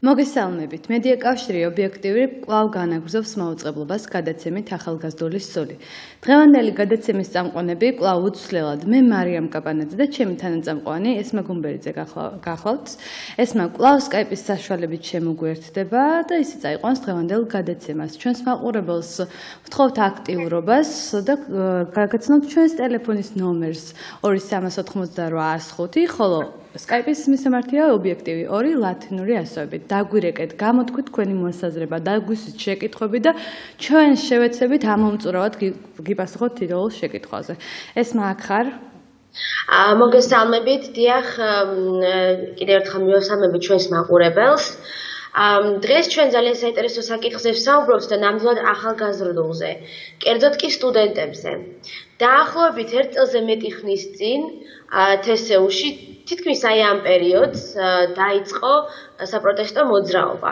მოგესალმებით. მედია კავშირი ობიექტივი კვლავ განაგრძობს მაუწყებლობას გადაცემით ახალგაზრდული სული. დღევანდელი გადაცემის წამყვანები კვლავ უცვლელად მე მარიამ კაპანაძე და ჩემი თანაწამყვანი ესმა გუმბერიძე გახლავთ. ესმა კვლავ სკაიპის საშუალებით შემოგვერთდება და ისე წაიყვანს დღევანდელ გადაცემას. ჩვენს მაყურებელს ვთხოვთ აქტიურობას და გაგაცნოთ ჩვენს ტელეფონის ნომერს 2388 ხოლო Skype-ის მისამართია ობიექტივი 2 ლათინური ასოებით. დაგვირეკეთ, გამოთქვით თქვენი მოსაზრება, დაგვისვით შეკითხვები და ჩვენ შევეცდებით ამომწურავად გიპასუხოთ თითოეულ შეკითხვაზე. ესმა აქ ხარ? მოგესალმებით, დიახ, კიდევ ერთხელ მივესალმებით ჩვენს მაყურებელს. დღეს ჩვენ ძალიან საინტერესო საკითხზე ვსაუბრობთ და ნამდვილად ახალგაზრდულზე, კერძოდ კი სტუდენტებზე. დაახლოებით 1 წელზე მეტი ხნის წინ TSU-ში თითქმის აი ამ პერიოდს დაიწყო საპროტესტო მოძრაობა,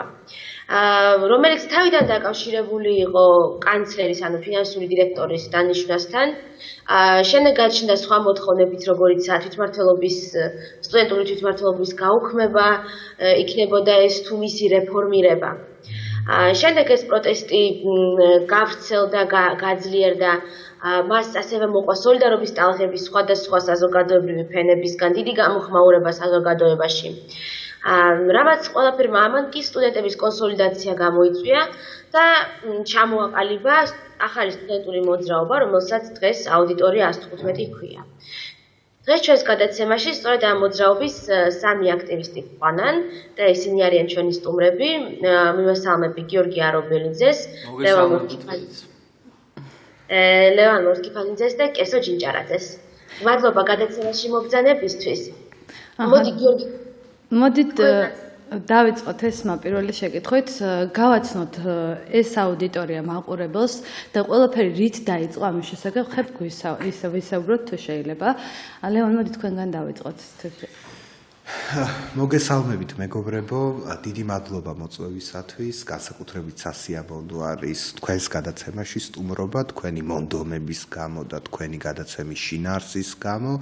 რომელიც თავიდან დაკავშირებული იყო კანცლერის, ანუ ფინანსური დირექტორის დანიშვნასთან. შემდეგ გაჩნდა სხვა მოთხოვნებით, როგორიცაა თვითმმართველობის, სტუდენტური თვითმმართველობის გაუქმება, იქნებოდა ეს თუ მისი რეფორმირება. შემდეგ ეს პროტესტი გავრცელდა, გაძლიერდა, მას ასევე მოყვა სოლიდარობის ტალღების სხვადასხვა საზოგადოებრივი ფენებისგან დიდი გამოხმაურება საზოგადოებაში. რამაც ყველაფერმა ამან კი სტუდენტების კონსოლიდაცია გამოიწვია და ჩამოაყალიბა ახალი სტუდენტური მოძრაობა, რომელსაც დღეს აუდიტორია 115 ჰქვია. დღეს ჩვენს გადაცემაში სწორედ ამ მოძრაობის 3 აქტივისტი გვყვანან და ისინი არიან ჩვენი სტუმრები. მივესალმები გიორგი არობელიძეს, ლევან მორკიფანიძეს და კესო ჯინჭარაძეს. მადლობა გადაცემაში მობრძანებისთვის. მოდი გიორგი. მოდით დავიწყოთ ესმა პირველი შეკითხვით. გავაცნოთ ეს აუდიტორია მაყურებელს და ყველაფერი რით დაიწყო ამის შესახებ ხებთ ვისაუბროთ თუ შეიძლება. ლევან, მოდი თქვენგან დავიწყოთ. მოგესალმებით მეგობრებო, დიდი მადლობა მოწვევისათვის, განსაკუთრებით სასიამოვნო არის თქვენს გადაცემაში სტუმრობა, თქვენი მონდომების გამო და თქვენი გადაცემის შინაარსის გამო.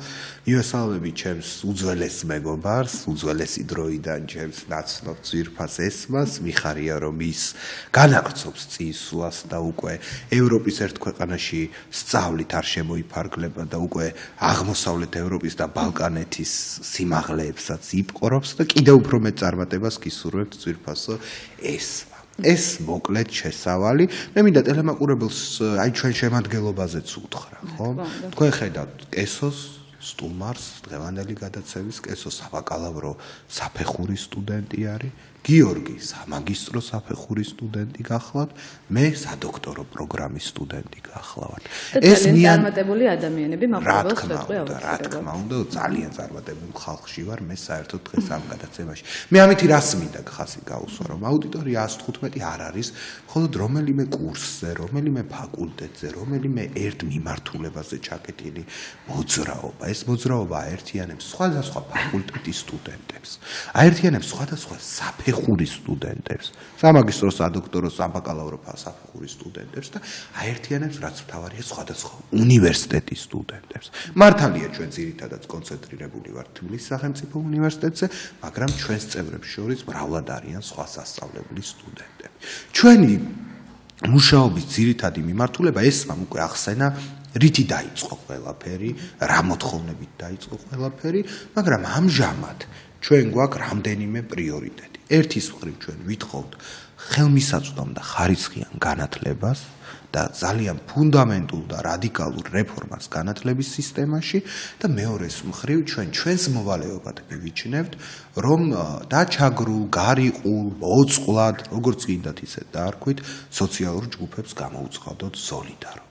მივესალმებით ჩემს უძველეს მეგობარს, უძველესი დროიდან ჩემს ნაცნობ ძვირფას ესმას, მიხარია რომ ის განაგრძობს წინსვლას და უკვე ევროპის ერთ ქვეყანაში სწავლით არ შემოიფარგლება და უკვე აღმოსავლეთ ევროპის და ბალკანეთის სიმაღლეებსაც იპყრობს და კიდევ უფრო მეტ წარმატებას გისურვებთ ძვირფასო ესმა. ეს მოკლედ შესავალი. მე მინდა ტელემაყურებელს აი ჩვენ შემადგენლობაზეც უთხრა, ხო? თქვენ ხედავთ კესოს სტუმარს, დღევანდელი გადაცემის კესო საბაკალავრო საფეხურის სტუდენტი არის, გიორგი სამაგისტრო საფეხურის სტუდენტი გახლავთ, მე სადოქტორო პროგრამის სტუდენტი გახლავთ. ეს წარმატებული ადამიანები მაყურებელს ვეთყვი რა თქმა უნდა, ძალიან წარმატებული ხალხში ვარ მე საერთოდ დღეს ამ გადაცემაში. მე ამითი რას მინდა ხაზი გაუსვა, რომ აუდიტორია 115 არ არის, მხოლოდ რომელიმე კურსზე, რომელიმე ფაკულტეტზე, რომელიმე ერთ მიმართულებაზე ჩაკეტილი მოძრაობა. ეს მოძრაობა აერთიანებს სხვადასხვა ფაკულტეტის სტუდენტებს, აერთიანებს სხვადასხვა საფეხურის სტუდენტებს, სამაგისტრო, სადოქტორო, საბაკალავრო საფეხურის სტუდენტებს და აერთიანებს რაც მთავარია სხვადასხვა უნივერსიტეტის სტუდენტებს. მართალია ჩვენ ძირითადად კონცენტრირებული ვართ თბილისის სახელმწიფო უნივერსიტეტზე, მაგრამ ჩვენს წევრებს შორის მრავლად არიან სხვა სასწავლებლის სტუდენტები. ჩვენი მუშაობის ძირითადი მიმართულება ესმამ უკვე ახსენა რითი დაიწყო ყველაფერი, რა მოთხოვნებით დაიწყო ყველაფერი, მაგრამ ამჟამად ჩვენ გვაქვს რამდენიმე პრიორიტეტი. ერთის მხრივ ჩვენ ვითხოვთ ხელმისაწვდომ და ხარისხიან განათლებას და ძალიან ფუნდამენტურ და რადიკალურ რეფორმას განათლების სისტემაში და მეორეს მხრივ ჩვენს მოვალეობად მივიჩნევთ, რომ დაჩაგრულ, გარიყულ, მოწყვლად, როგორც გინდათ ისე დაარქვით, სოციალურ ჯგუფებს გამოუცხადოთ სოლიდარობა.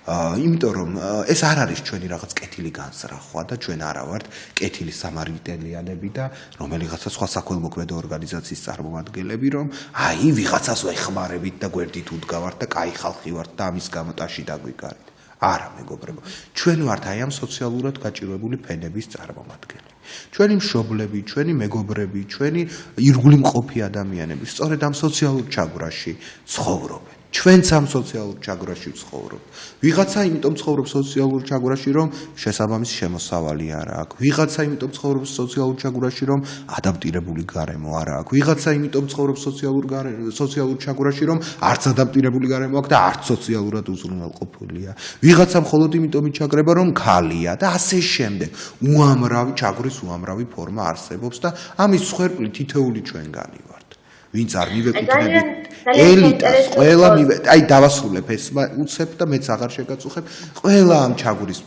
იმიტომ რომ ეს არ არის ჩვენი რაღაც კეთილი განსრახვა და ჩვენ არა ვართ კეთილი სამარიტელიანები და რომელიღაცა სხვა საქველმოქმედო ორგანიზაციის წარმომადგენლები, რომ აი ვიღაცას ვეხმარებით და გვერდით უდგავართ და კაი ხალხი ვართ და ამის გამო ტაში დაგვიგარით. არა მეგობრებო, ჩვენ ვართ აი ამ სოციალურად გაჭირვებული ფენების წარმომადგენლები. ჩვენი მშობლები, ჩვენი მეგობრები, ჩვენი ირგვლივ მყოფი ადამიანები სწორედ ამ სოციალურ ჩაგვრაში ცხოვრობენ. ჩვენც ამ სოციალურ ჩაგვრაში ვცხოვრობთ. ვიღაცა იმიტომ ცხოვრობს სოციალურ ჩაგვრაში, რომ შესაბამისი შემოსავალი არ აქვს. ვიღაცა იმიტომ ცხოვრობს სოციალურ ჩაგვრაში, რომ ადაპტირებული გარემო არ აქვს. ვიღაცა იმიტომ ცხოვრობს სოციალურ ჩაგვრაში, რომ არც ადაპტირებული გარემო აქვს და არც სოციალურად უზრუნველყოფილია. ვიღაცა მხოლოდ იმიტომ იჩაგრება, რომ ქალია და ასე შემდეგ. ჩაგვრის უამრავი ფორმა არსებობს და ამის მსხვერპლი თითოეული ჩვენგანი ვართ. ვინც არ მივეკუთვნებით ელიტას, ყველა აი დავასრულებ ეს უცებ და მეც აღარ შეგაწუხებ, ყველა ამ ჩაგვრის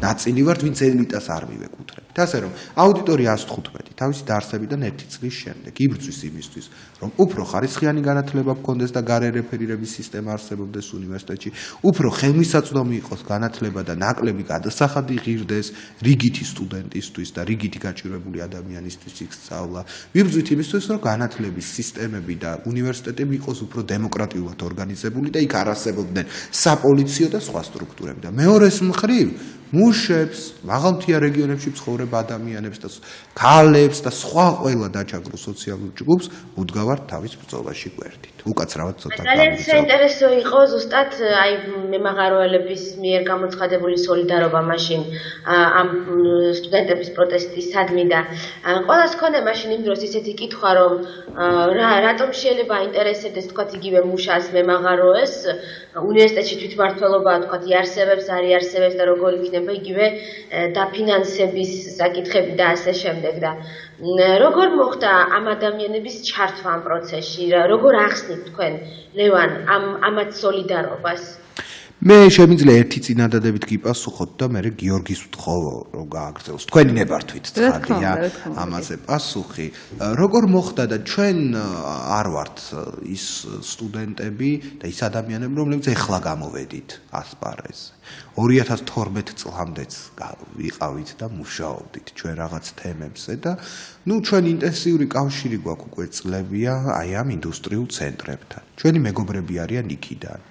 ნაწილი ვართ, ვინც ელიტას არ მივეკუთვნებით. ასე რომ აუდიტორია 115 თავისი დაარსებიდან 1 წლის შემდეგ იბრძვის იმისთვის, რომ უფრო ხარისხიანი განათლება გქონდეს და გარე რეფერირების სისტემა არსებობდეს უნივერსიტეტში, უფრო ხელმისაწვდომი იყოს განათლება და ნაკლები გადასახადი ღირდეს რიგითი სტუდენტისთვის და რიგითი გაჭირვებული ადამიანისთვის იქ სწავლა. ვიბრძვით იმისთვის, რომ განათლების სისტემები და უნივერსიტეტები იყოს უფრო დემოკრატიულად ორგანიზებული და იქ არ არსებობდნენ საპოლიციო და სხვა სტრუქტურები და მეორეს მხრივ მუშებს, მაღალმთიან რეგიონებში მცხოვრებ ადამიანებს და ქალებს და სხვა ყველა დაჩაგრულ სოციალურ ჯგუფს უდგავართ თავის ბრძოლაში გვერდით. უკაცრავად ცოტა ძალიან საინტერესო იყო ზუსტად აი მემაღაროელების მიერ გამოცხადებული სოლიდარობა მაშინ ამ სტუდენტების პროტესტისადმი და ყველას ქონდა მაშინ იმ დროს ისეთი კითხვა რომ რატომ შეიძლება აინტერესებდეს თქვათ იგივე მუშას მემაღაროეს უნივერსიტეტში თვითმმართველობა თქვათ იარსებებს არ იარსებებს და როგორ იქნება იგივე დაფინანსების საკითხები და ასე შემდეგ და როგორ მოხდა ამ ადამიანების ჩართვა ამ პროცესში როგორ ახსნით თქვენ ლევან ამათ სოლიდარობას მე შემიძლია ერთი წინადადებით გიპასუხოთ და მე გიორგის ვთხოვო რომ გააგრძელოს თქვენი ნებართვით ცხადია ამაზე პასუხი როგორ მოხდა და ჩვენ არ ვართ ის სტუდენტები და ის ადამიანები რომლებიც ეხლა გამოვედით ასპარეზზე 2012 წლამდეც ვიყავით და მუშაობდით ჩვენ რაღაც თემებზე და ნუ ჩვენ ინტენსიური კავშირი გვაქვს უკვე წლებია აი ამ ინდუსტრიულ ცენტრებთან ჩვენი მეგობრები არიან იქიდან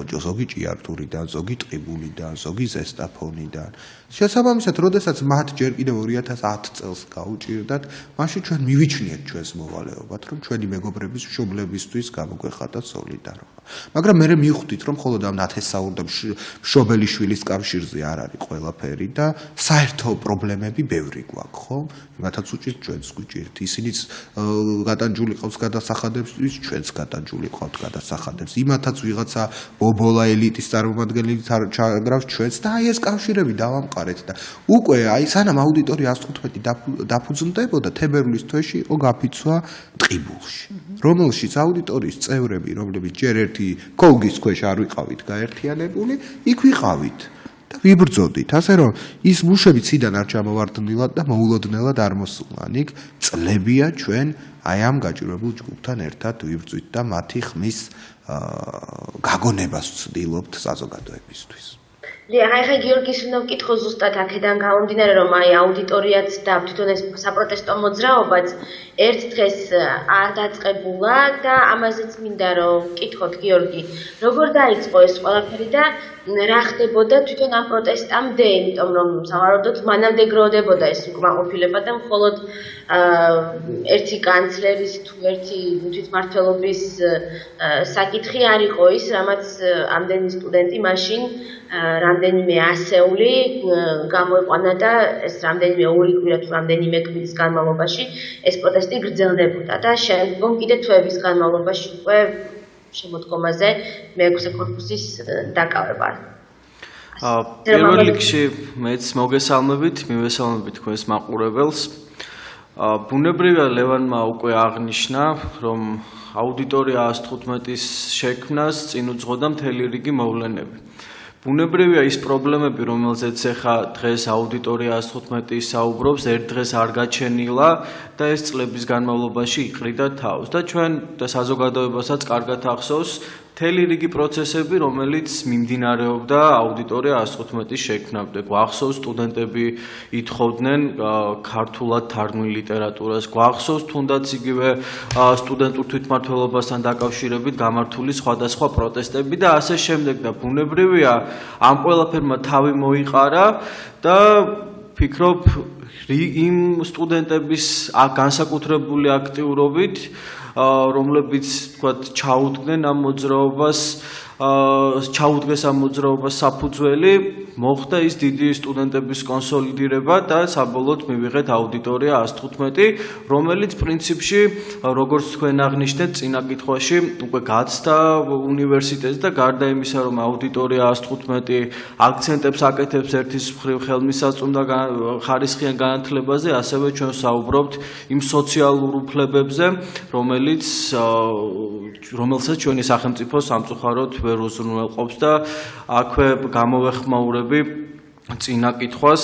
ზოგი ჭიართურიდან, ზოგი ტყიბულიდან, ზოგი ზესტაფონიდან. შესაბამისად, როდესაც მათ ჯერ კიდევ 2010 წელს გაუჭირდათ, მაშინ ჩვენ მივიჩნიეთ ჩვენს მოვალეობად, რომ ჩვენი მეგობრების მშობლებისთვის გამოგვეხატა სოლიდარობა. მაგრამ მე მივხვდით, რომ მხოლოდ ამ ნათესაურ და მშობელიშვილის კავშირზე არ არის ყველაფერი და საერთო პრობლემები ბევრი გვაქვს, ხო? იმათაც უჭირთ ჩვენს გვიჭირთ. ისინიც გადანჯული ყავს გადასახადებისთვის, ჩვენც გადანჯული ყავთ გადასახადებს. იმათაც ვიღაცა ბობოლა ელიტის წარმომადგენელი ჩაგრავს ჩვენს და აი ეს კავშირები დავამყარეთ და უკვე აი სანამ აუდიტორია 115 დაფუძნდებოდა თებერვლის თვეში იყო გაფიცვა ტყიბულში რომელშიც აუდიტორიის წევრები რომლებიც ჯერ ერთი კოლგის ქვეშ არ ვიყავით გაერთიანებული იქ ვიყავით და ვიბრძოდით ასე რომ ის მუშები ციდან არ ჩამოვარდნილად და მოულოდნელად არ მოსულან იქ წლებია ჩვენ აი ამ გაჭირვებულ ჯგუფთან ერთად ვიბრძვით და მათი ხმის გაგონებას ვცდილობთ საზოგადოებისთვის. ახლა გიორგის უნდა ვკითხო ზუსტად აქედან გამომდინარე რომ აი აუდიტორიაც და თვითონ ეს საპროტესტო მოძრაობაც ერთ დღეს არ დაწყებულა და ამაზეც მინდა რომ ვკითხოთ გიორგი როგორ დაიწყო ეს ყველაფერი და რა ხდებოდა თვითონ ამ პროტესტამდე იმიტომ რომ სავარაუდოდ მანამდე გროვდებოდა ეს უკმაყოფილება და მხოლოდ ერთი კანცლერის თუ ერთი თვითმმართველობის საკითხი არ იყო ის რამაც ამდენი სტუდენტი მაშინ რამდენიმე ასეული გამოიყვანა და ეს რამდენიმე ორი კვირა თუ რამდენიმე კვირის განმავლობაში ეს პროტესტი გრძელდებოდა და შემდგომ კიდე თვეების განმავლობაში უკვე შემოდგომაზე მე-6 კორპუსის დაკავება. პირველ რიგში მეც მოგესალმებით, მივესალმებით თქვენს მაყურებელს. ბუნებრივია ლევანმა უკვე აღნიშნა, რომ აუდიტორია 115-ის შექმნას წინ უძღოდა მთელი რიგი მოვლენები. ბუნებრივია ის პრობლემები, რომელზეც ახლა დღეს აუდიტორია 115 საუბრობს, ერთ დღეს არ გაჩენილა და ეს წლების განმავლობაში იყრიდა თავს და ჩვენ და საზოგადოებასაც კარგად ახსოვს მთელი რიგი პროცესები, რომელიც მიმდინარეობდა აუდიტორია 115-ის შექმნამდე. გვახსოვს სტუდენტები ითხოვდნენ ქართულად თარგმნილ ლიტერატურას, გვახსოვს თუნდაც იგივე სტუდენტურ თვითმმართველობასთან დაკავშირებით გამართული სხვადასხვა პროტესტები და ასე შემდეგ და ბუნებრივია ამ ყველაფერმა თავი მოიყარა და ფიქრობ იმ სტუდენტების განსაკუთრებული აქტიურობით რომლებიც თქვათ ჩაუდგნენ ამ მოძრაობას ჩაუდგეს ამ მოძრაობას საფუძველი, მოხდა ის დიდი სტუდენტების კონსოლიდირება და საბოლოოდ მივიღეთ აუდიტორია 115, რომელიც პრინციპში, როგორც თქვენ აღნიშნეთ, წინა კითხვაში უკვე გაცდა უნივერსიტეტს და გარდა იმისა, რომ აუდიტორია 115 აქცენტებს აკეთებს ერთის მხრივ ხელმისაწვდომ და ხარისხიან განათლებაზე, ასევე ჩვენ საუბრობთ იმ სოციალურ უფლებებზე, რომელსაც ჩვენი სახელმწიფო სამწუხაროდ ვერ უზრუნველყოფს და აქვე გამოვეხმაურები წინა კითხვას.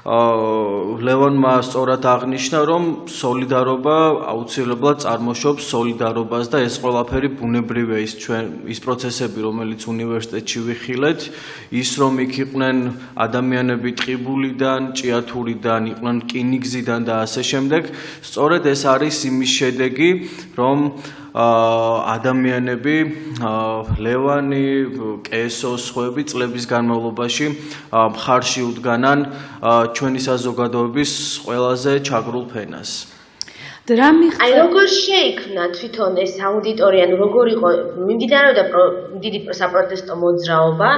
ლევანმა სწორად აღნიშნა, რომ სოლიდარობა აუცილებლად წარმოშობს სოლიდარობას და ეს ყველაფერი ბუნებრივია ის პროცესები, რომელიც უნივერსიტეტში ვიხილეთ, ის რომ იქ იყვნენ ადამიანები ტყიბულიდან, ჭიათურიდან, იყვნენ რკინიგზიდან და ასე შემდეგ, სწორედ ეს არის იმის შედეგი, რომ ადამიანები ლევანი, კესო, სხვები წლების განმავლობაში მხარში უდგანან ჩვენი საზოგადოების ყველაზე ჩაგრულ ფენას. აი როგორ შეიქმნა თვითონ ეს აუდიტორია, როგორ იყო მიმდინარეობდა დიდი საპროტესტო მოძრაობა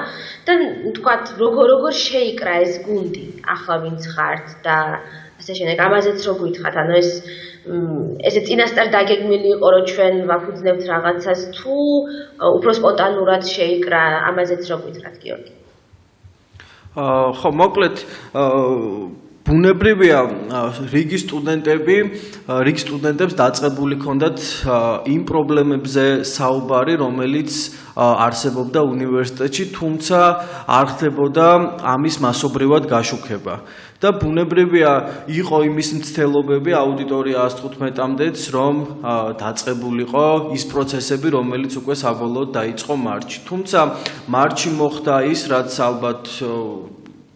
და თქვათ როგორ შეიკრა ეს გუნდი, ახლა ვინც ხართ და ასე შემდეგ, ამაზეც რო გითხრათ, ანუ ესე წინასწარ დაგეგმილი იყო, რომ ჩვენ ვაფუძნებთ რაღაცას, თუ უფრო სპონტანურად შეიკრა, ამაზეც რო გითხრათ, გიორგი. ხო, მოკლედ ბუნებრივია რიგი სტუდენტებს დაწყებული ჰქონდათ იმ პრობლემებზე საუბარი, რომელიც არსებობდა უნივერსიტეტში, თუმცა არ ხდებოდა ამის მასობრივად გაშუქება. და ბუნებრივია იყო იმის მცდელობები აუდიტორია 115-მდეც, რომ დაწყებულიყო ის პროცესები, რომელიც უკვე საბოლოოდ დაიწყო მარტში. თუმცა მარტში მოხდა ის, რაც ალბათ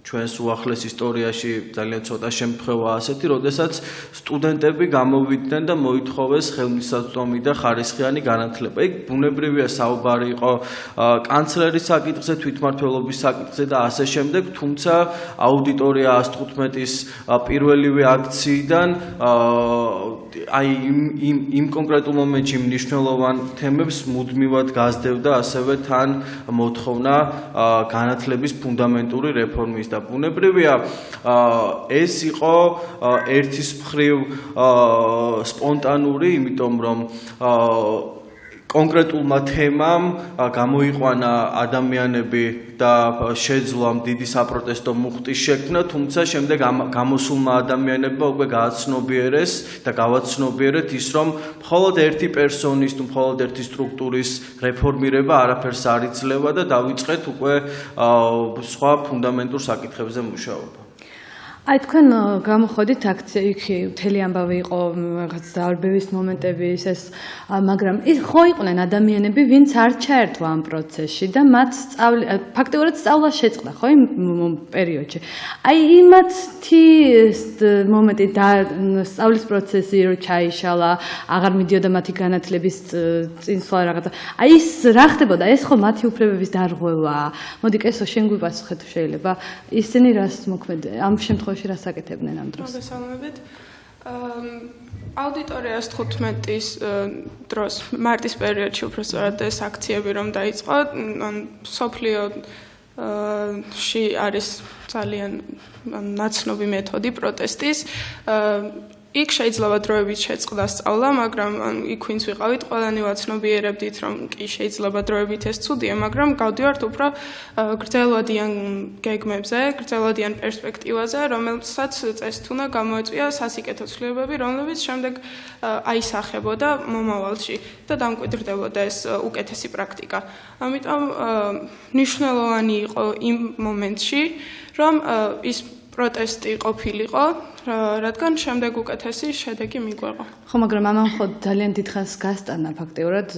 ჩვენს უახლეს ისტორიაში ძალიან ცოტა შემთხვევა ასეთი, როდესაც სტუდენტები გამოვიდნენ და მოითხოვეს ხელმისაწვდომი და ხარისხიანი განათლება. იქ ბუნებრივია საუბარი იყო კანცლერის საკითხზე, თვითმმართველობის საკითხზე და ასე შემდეგ, თუმცა აუდიტორია 115-ის პირველივე აქციიდან აი იმ კონკრეტულ მომენტში მნიშვნელოვან თემებს მუდმივად გაზრდებდა ასევე თან მოთხოვნა განათლების ფუნდამენტური რეფორმის და ბუნებრივია ეს იყო ერთის მხრივ სპონტანური, იმიტომ რომ კონკრეტულმა თემამ გამოიყვანა ადამიანები და შეძლო დიდი საპროტესტო მუხტის შექმნა, თუმცა შემდეგ გამოსულმა ადამიანებმა უკვე გააცნობიერეს და გავაცნობიერეთ ის, რომ მხოლოდ ერთი პერსონის თუ მხოლოდ ერთი სტრუქტურის რეფორმირება არაფერს არ იძლევა და დავიწყეთ უკვე სხვა ფუნდამენტურ საკითხებზე მუშაობა. აი თქვენ გამოხოდით აქცია, იქ მთელი ამბავი იყო რაღაც დაარბევის მომენტები ეს, მაგრამ ხო იყვნენ ადამიანები, ვინც არ ჩაერთვა ამ პროცესში და მათ ფაქტიურად სწავლა შეწყდა, ხო იმ პერიოდში. აი იმათი მომენტი და სწავლის პროცესი რო ჩაიშალა, აღარ მიდიოდა მათი განათლების წინსვლა რაღაცა. აი ის რა ხდებოდა? ეს ხო მათი უფლებების დარღვევაა. მოდი კესო, შენ გვიპასუხე თუ შეიძლება. ისინი რას მოქმედებენ ამ შემთხვევაში? რას აკეთებდნენ ამ დროს? მოგესალმებით. აუდიტორია 115-ის დროს მარტის პერიოდში უბრალოდ ეს აქციები რომ დაიწყო, სოფლიოში არის ძალიან ნაცნობი მეთოდი პროტესტის. იქ შეიძლება დროებით შეწყდა სწავლა, მაგრამ იქ ვინც ვიყავით, ყველანი ვაცნობიერებდით, რომ კი შეიძლება დროებით ეს ცუდია, მაგრამ გავდივართ უფრო გრძელვადიან გეგმებზე, გრძელვადიან პერსპექტივაზე, რომელსაც წესით უნდა გამოეწვია სასიკეთო ცვლილებები, რომლებიც შემდეგ აისახებოდა მომავალში და დამკვიდრდებოდა ეს უკეთესი პრაქტიკა. ამიტომ მნიშვნელოვანი იყო იმ მომენტში, რომ ის პროტესტი ყოფილიყო, რადგან შემდეგ უკეთესი შედეგი მიგვეღო. ხო, მაგრამ ამან ხო ძალიან დიდხანს გასტანა ფაქტიურად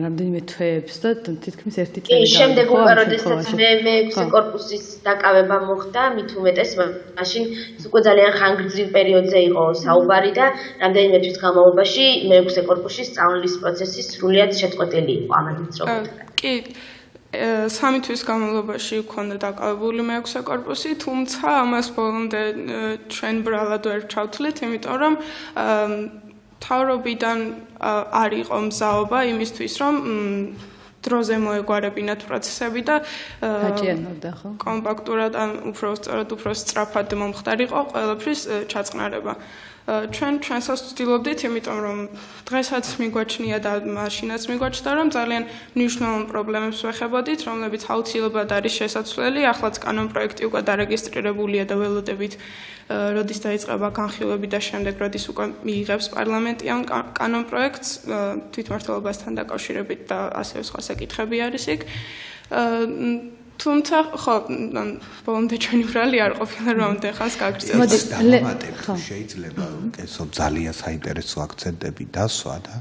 რამდენიმე თვეებს და თითქმის ერთი წელი. კი, შემდეგ უკვე როდესაც მე-6 კორპუსის დაკავება მოხდა, მით უმეტეს მაშინ უკვე ძალიან ხანგრძლივ პერიოდზე იყო საუბარი და რამდენიმე თვის განმავლობაში მე-6 კორპუსის სწავლის პროცესი სრულიად შეწყვეტილი იყო ამაზეც რო გითხრათ. კი, 3 თვის განმავლობაში ვქონდა დაკავებული მე-6 კორპუსი, თუმცა ამას ბოლომდე ჩვენ ბრალად ვერ ჩავთვლით, იმიტომ რომ მთავრობიდან არ იყო მზაობა იმისთვის, რომ დროზე მოეგვარებინათ პროცესები და გაჭიანურდა ხო? კომპაქტურად ან უფრო სწრაფად მომხდარიყო ყველაფრის ჩაწყნარება. ჩვენსაც ვცდილობდით, იმიტომ რომ დღესაც მიგვაჩნია და მაშინაც მიგვაჩნდა, რომ ძალიან მნიშვნელოვან პრობლემებს ვეხებოდით, რომლებიც აუცილებლად არის შესაძლებელი. ახლაც კანონპროექტი უკვე დარეგისტრირებულია და ველოდებით, როდის დაიწყება განხილვები და შემდეგ როდის უკვე მიიღებს პარლამენტი ამ კანონპროექტს თვითმმართველობასთან დაკავშირებით და ასევე სხვა საკითხები არის იქ. თუმცა ხო, ბოლომდე ჩვენი ბრალი არ ყოფილა რომამდე ხანს გაგრძელდა. შეიძლება კესო ძალიან საინტერესო აქცენტები დასვა და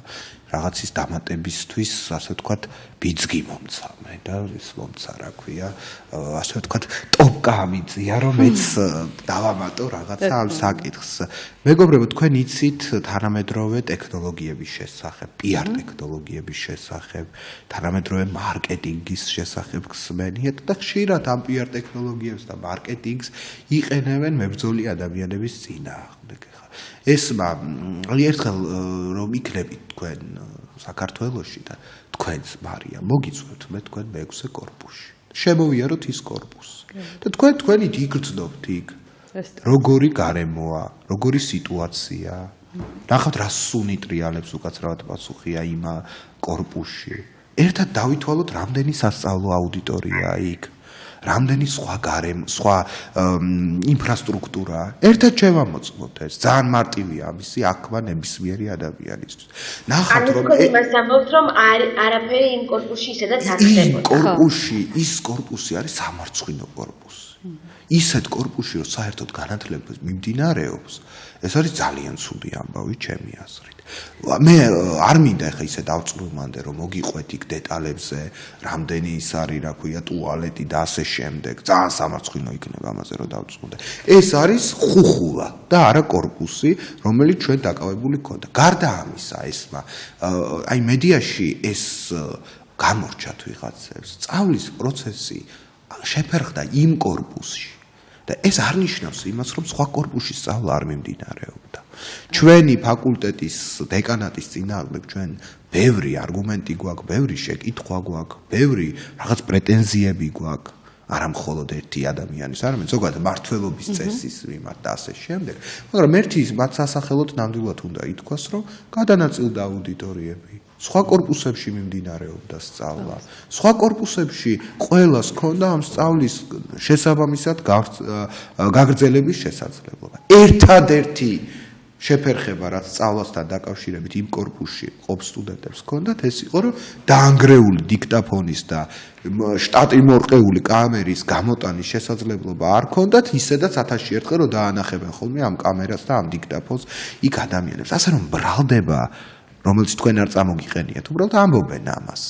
რაღაცის დამატებისთვის, ასე ვთქვათ, ბიძგი მომცა მე და ის მომცა, რა ქვია, ასე ვთქვათ, ტოპკა ამიწია, რომ მეც დავამატო რაღაცა ამ საკითხს. მეგობრებო, თქვენ იცით თანამედროვე ტექნოლოგიების შესახებ, PR ტექნოლოგიების შესახებ, თანამედროვე მარკეტინგის შესახებ გსმენიათ და ხშირად ამ PR ტექნოლოგიებს და მარკეტინგს იყენებენ მებრძოლი ადამიანების წინააღმდეგ. ესმა ერთხელ რომ იქნებით თქვენ საქართველოში და თქვენს მარია მოგიწვევთ მე თქვენ მე-6 კორპუსში შემოვიაროთ ის კორპუსი და თქვენით იგრძნობთ იქ როგორი გარემოა როგორი სიტუაცია ნახავთ რა სუნი ტრიალებს უკაცრავად პასუხია იმ კორპუსში ერთად დავითვალოთ რამდენი სასწავლო აუდიტორია იქ რამდენი სხვა ინფრასტრუქტურა ერთად შევამოწმოთ ეს ძალიან მარტივია ამისი აქმა ნებისმიერი ადამიანისთვის ნახავთ რომ იმას ამბობთ რომ არაფერი იმ კორპუსში ისედაც არ ხდებოდა ის კორპუსი არის სამარცხვინო კორპუსი ისეთ კორპუსში რომ საერთოდ განათლება მიმდინარეობს ეს არის ძალიან ცუდი ამბავი ჩემი აზრით მე არ მინდა ხა ისე დავწვრილმანდე რომ მოგიყვეთ იქ დეტალებზე რამდენი ის არის რა ქვია ტუალეტი და ასე შემდეგ ძალიან სამარცხვინო იქნება ამაზე რომ დავწვრილდე ეს არის ხუხულა და არა კორპუსი რომელიც ჩვენ დაკავებული გქონდა გარდა ამისა ესმა აი მედიაში ეს გამორჩათ ვიღაცებს სწავლის პროცესი შეფერხდა იმ კორპუსში და ეს არ ნიშნავს იმას რომ სხვა კორპუსში სწავლა არ მიმდინარეობდა ჩვენი ფაკულტეტის დეკანატის წინააღმდეგ ჩვენ ბევრი არგუმენტი გვაქვს, ბევრი შეკითხვა გვაქვს, ბევრი რაღაც პრეტენზიები გვაქვს, არა მხოლოდ ერთი ადამიანის, არამედ ზოგადად მართველობის წესის მიმართ და ასე შემდეგ. მაგრამ ერთი მათ სასახელოდ ნამდვილად უნდა ითქვას, რომ გადანაწილდა აუდიტორიები. სხვა კორპუსებში მიმდინარეობდა სწავლა. სხვა კორპუსებში ყველას ჰქონდა ამ სწავლის შესაბამისად გაგრძელების შესაძლებლობა. ერთადერთი შეფერხება რაც სწავლასთან დაკავშირებით იმ კორპუსში ყოფ სტუდენტებს ჰქონდათ ეს იყო რომ დაანგრეული დიქტაფონის და შტატი მორყეული კამერის გამოტანის შესაძლებლობა არ ჰქონდათ ისედაც 1000-ში ერთხელ რომ დაანახებენ ხოლმე ამ კამერას და ამ დიქტაფონს იქ ადამიანებს ასე რომ ბრალდება რომელიც თქვენ არ წამოგიყენიათ უბრალოდ ამბობენ ამას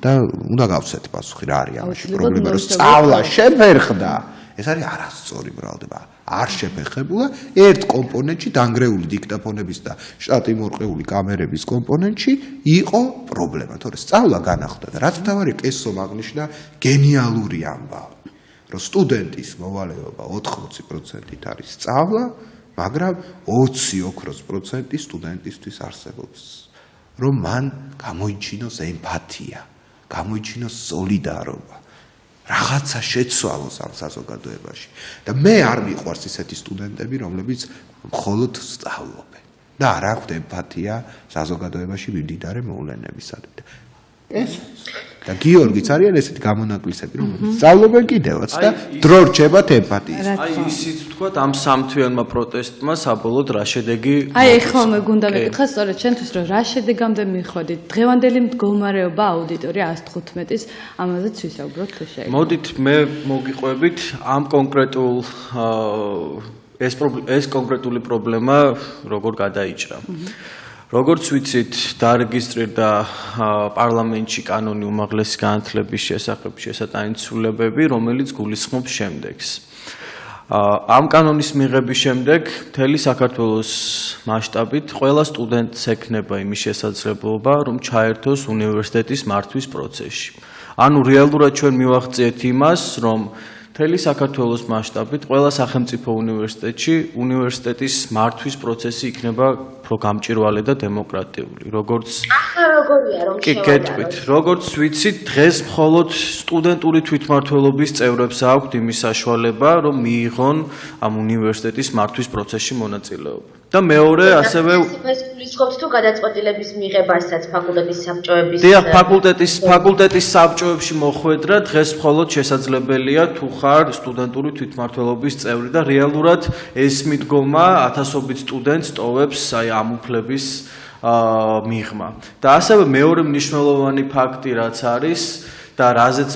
და უნდა გავცეთ პასუხი რა არის ამაში პრობლემა რომ სწავლა შეფერხდა ეს არის არასწორი ბრალდება არ შეფერხებულა ერთ კომპონენტში დაანგრეული დიქტაფონების და შტატი მორყეული კამერების კომპონენტში იყო პრობლემა თორე სწავლა განახლდა და რაც თავარი კესომ აღნიშნა გენიალური ამბავი რომ სტუდენტის მოვალეობა 80%-ით არის სწავლა მაგრამ 20% სტუდენტისთვის არსებობს რომ მან გამოიჩინოს ემპათია გამოიჩინოს სოლიდარობა რაღაცა შეცვალოს ამ საზოგადოებაში და მე არ მიყვარს ისეთი სტუდენტები რომლებიც მხოლოდ სწავლობენ და არ აქვთ ემპათია საზოგადოებაში მიმდინარე მოვლენებისადმი ეს და გიორგიც არიან ესეთი გამონაკლისები რომლებიც სწავლობენ კიდევაც და დრო რჩებათ ემპათიის აი ისიც ვთქვათ ამ სამთვიანმა პროტესტმა საბოლოოდ რა შედეგი აი ეხლა გუნდა მეკითხა სწორედ ჩვენთვის რომ რა შედეგამდე მიხვედით დღევანდელი მდგომარეობა აუდიტორია 115-ის ამაზეც ვისაუბროთ თუ შეიძლება მოდით მე მოგიყვებით ამ კონკრეტულ ეს კონკრეტული პრობლემა როგორ გადაიჭრა როგორც ვიცით, დარეგისტრირდა პარლამენტში კანონი უმაღლესი განათლების შესახებ შესატანცულებები, რომელიც გულისხმობს შემდეგს. ამ კანონის მიღების შემდეგ მთელი საქართველოს მასშტაბით ყველა სტუდენტს ექნება იმის შესაძლებლობა, რომ ჩაერთოს უნივერსიტეტის მართვის პროცესში. ანუ რეალურად ჩვენ მივახციეთ იმას, რომ მთელი საქართველოს მასშტაბით ყველა სახელმწიფო უნივერსიტეტში უნივერსიტეტის მართვის პროცესი იქნება გამჭვირვალე და დემოკრატიული. როგორც ახლა როგორია რომ გეტყვით, როგორც ვიცით, დღეს მხოლოდ სტუდენტური თვითმმართველობის წევრებს აქვთ იმის საშუალება, რომ მიიღონ ამ უნივერსიტეტის მართვის პროცესში მონაწილეობა. და მეორე ასევე გულისხმობთ თუ გადაწყვეტილების მიღებასაც ფაკულტეტის საბჭოების დიახ, ფაკულტეტის საბჭოებში მოხვედრა დღეს მხოლოდ შესაძლებელია თუ ხარ სტუდენტური თვითმმართველობის წევრი და რეალურად ეს მიდგომა ათასობით სტუდენტს ტოვებს აი ამ უფლების მიღმა. და ასევე მეორე მნიშვნელოვანი ფაქტი რაც არის და რასაც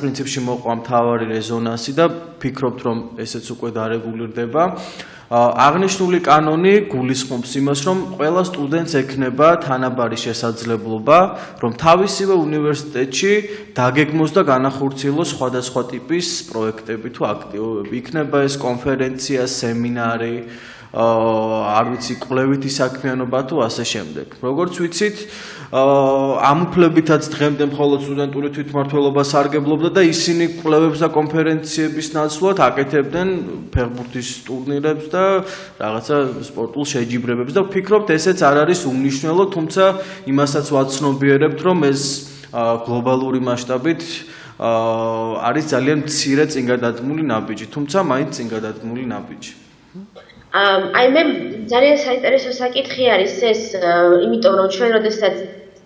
პრინციპში მოყვა მთავარი რეზონანსი და ფიქრობთ რომ ესეც უკვე დარეგულირდება. აღნიშნული კანონი გულისხმობს იმას, რომ ყველა სტუდენტს ექნება თანაბარი შესაძლებლობა, რომ თავისივე უნივერსიტეტში დაგეგმოს და განახორციელოს სხვადასხვა ტიპის პროექტები თუ აქტივობები. იქნება ეს კონფერენცია, სემინარი, არ ვიცი, კვლევითი საქმიანობა თუ ასე შემდეგ. როგორც ვიცით, ამ უფლებითაც დღემდე მხოლოდ სტუდენტური თვითმმართველობა სარგებლობდა და ისინი კვლევებს და კონფერენციების ნაცვლად აკეთებდნენ ფეხბურთის ტურნირებს და რაღაცა სპორტულ შეჯიბრებებს და ვფიქრობთ, ესეც არ არის უმნიშვნელო, თუმცა იმასაც ვაცნობიერებთ, რომ ეს გლობალური მასშტაბით არის ძალიან მცირე წინგადადგმული ნაბიჯი, თუმცა მაინც წინგადადგმული ნაბიჯი. აი მე ძალიან საინტერესო საკითხი არის ეს, იმიტომ რომ ჩვენ როდესაც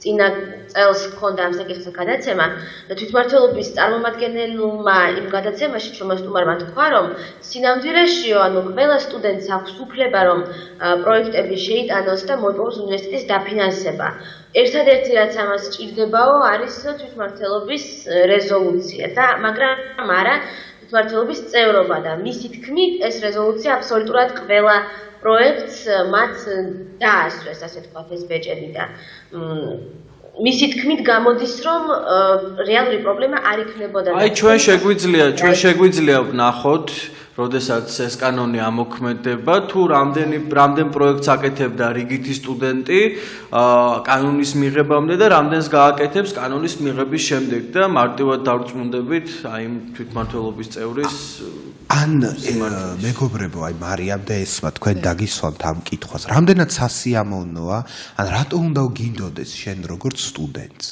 წინა წელს ჰქონდა ამ საკითხის გადაცემა და თვითმმართველობის წარმომადგენელმა იმ გადაცემაში ჩვენმა სტუმარმა თქვა, რომ სინამდვილეშიო, ანუ ყველა სტუდენტს აქვს უფლება, რომ პროექტები შეიტანოს და მოიპოვოს უნივერსიტეტის დაფინანსება. ერთადერთი რაც ამას სჭირდებაო, არის თვითმმართველობის რეზოლუცია და მაგრამ არა თვითმმართველობის წევრობა და მისი თქმით ეს რეზოლუცია აბსოლუტურად ყველა პროექტს მათ დაასწრეს, ასე თქვათ, ეს ბეჭედი და მისი თქმით გამოდის, რომ რეალური პრობლემა არ იქნებოდა. აი ჩვენ შეგვიძლია ვნახოთ, როდესაც ეს კანონი ამოქმედება, თუ რამდენ პროექტს აკეთებდა რიგითი სტუდენტი კანონის მიღებამდე და რამდენს გააკეთებს კანონის მიღების შემდეგ და მარტივად დავწმუნდებით აი თვითმმართველობის წევრის ან მეგობრებო, აი მარიამ და ესმა თქვენ დაგისვამთ ამ კითხვას. რამდენად სასიამოვნოა, ან რატო უნდა გინდოდეს შენ როგორც სტუდენტს,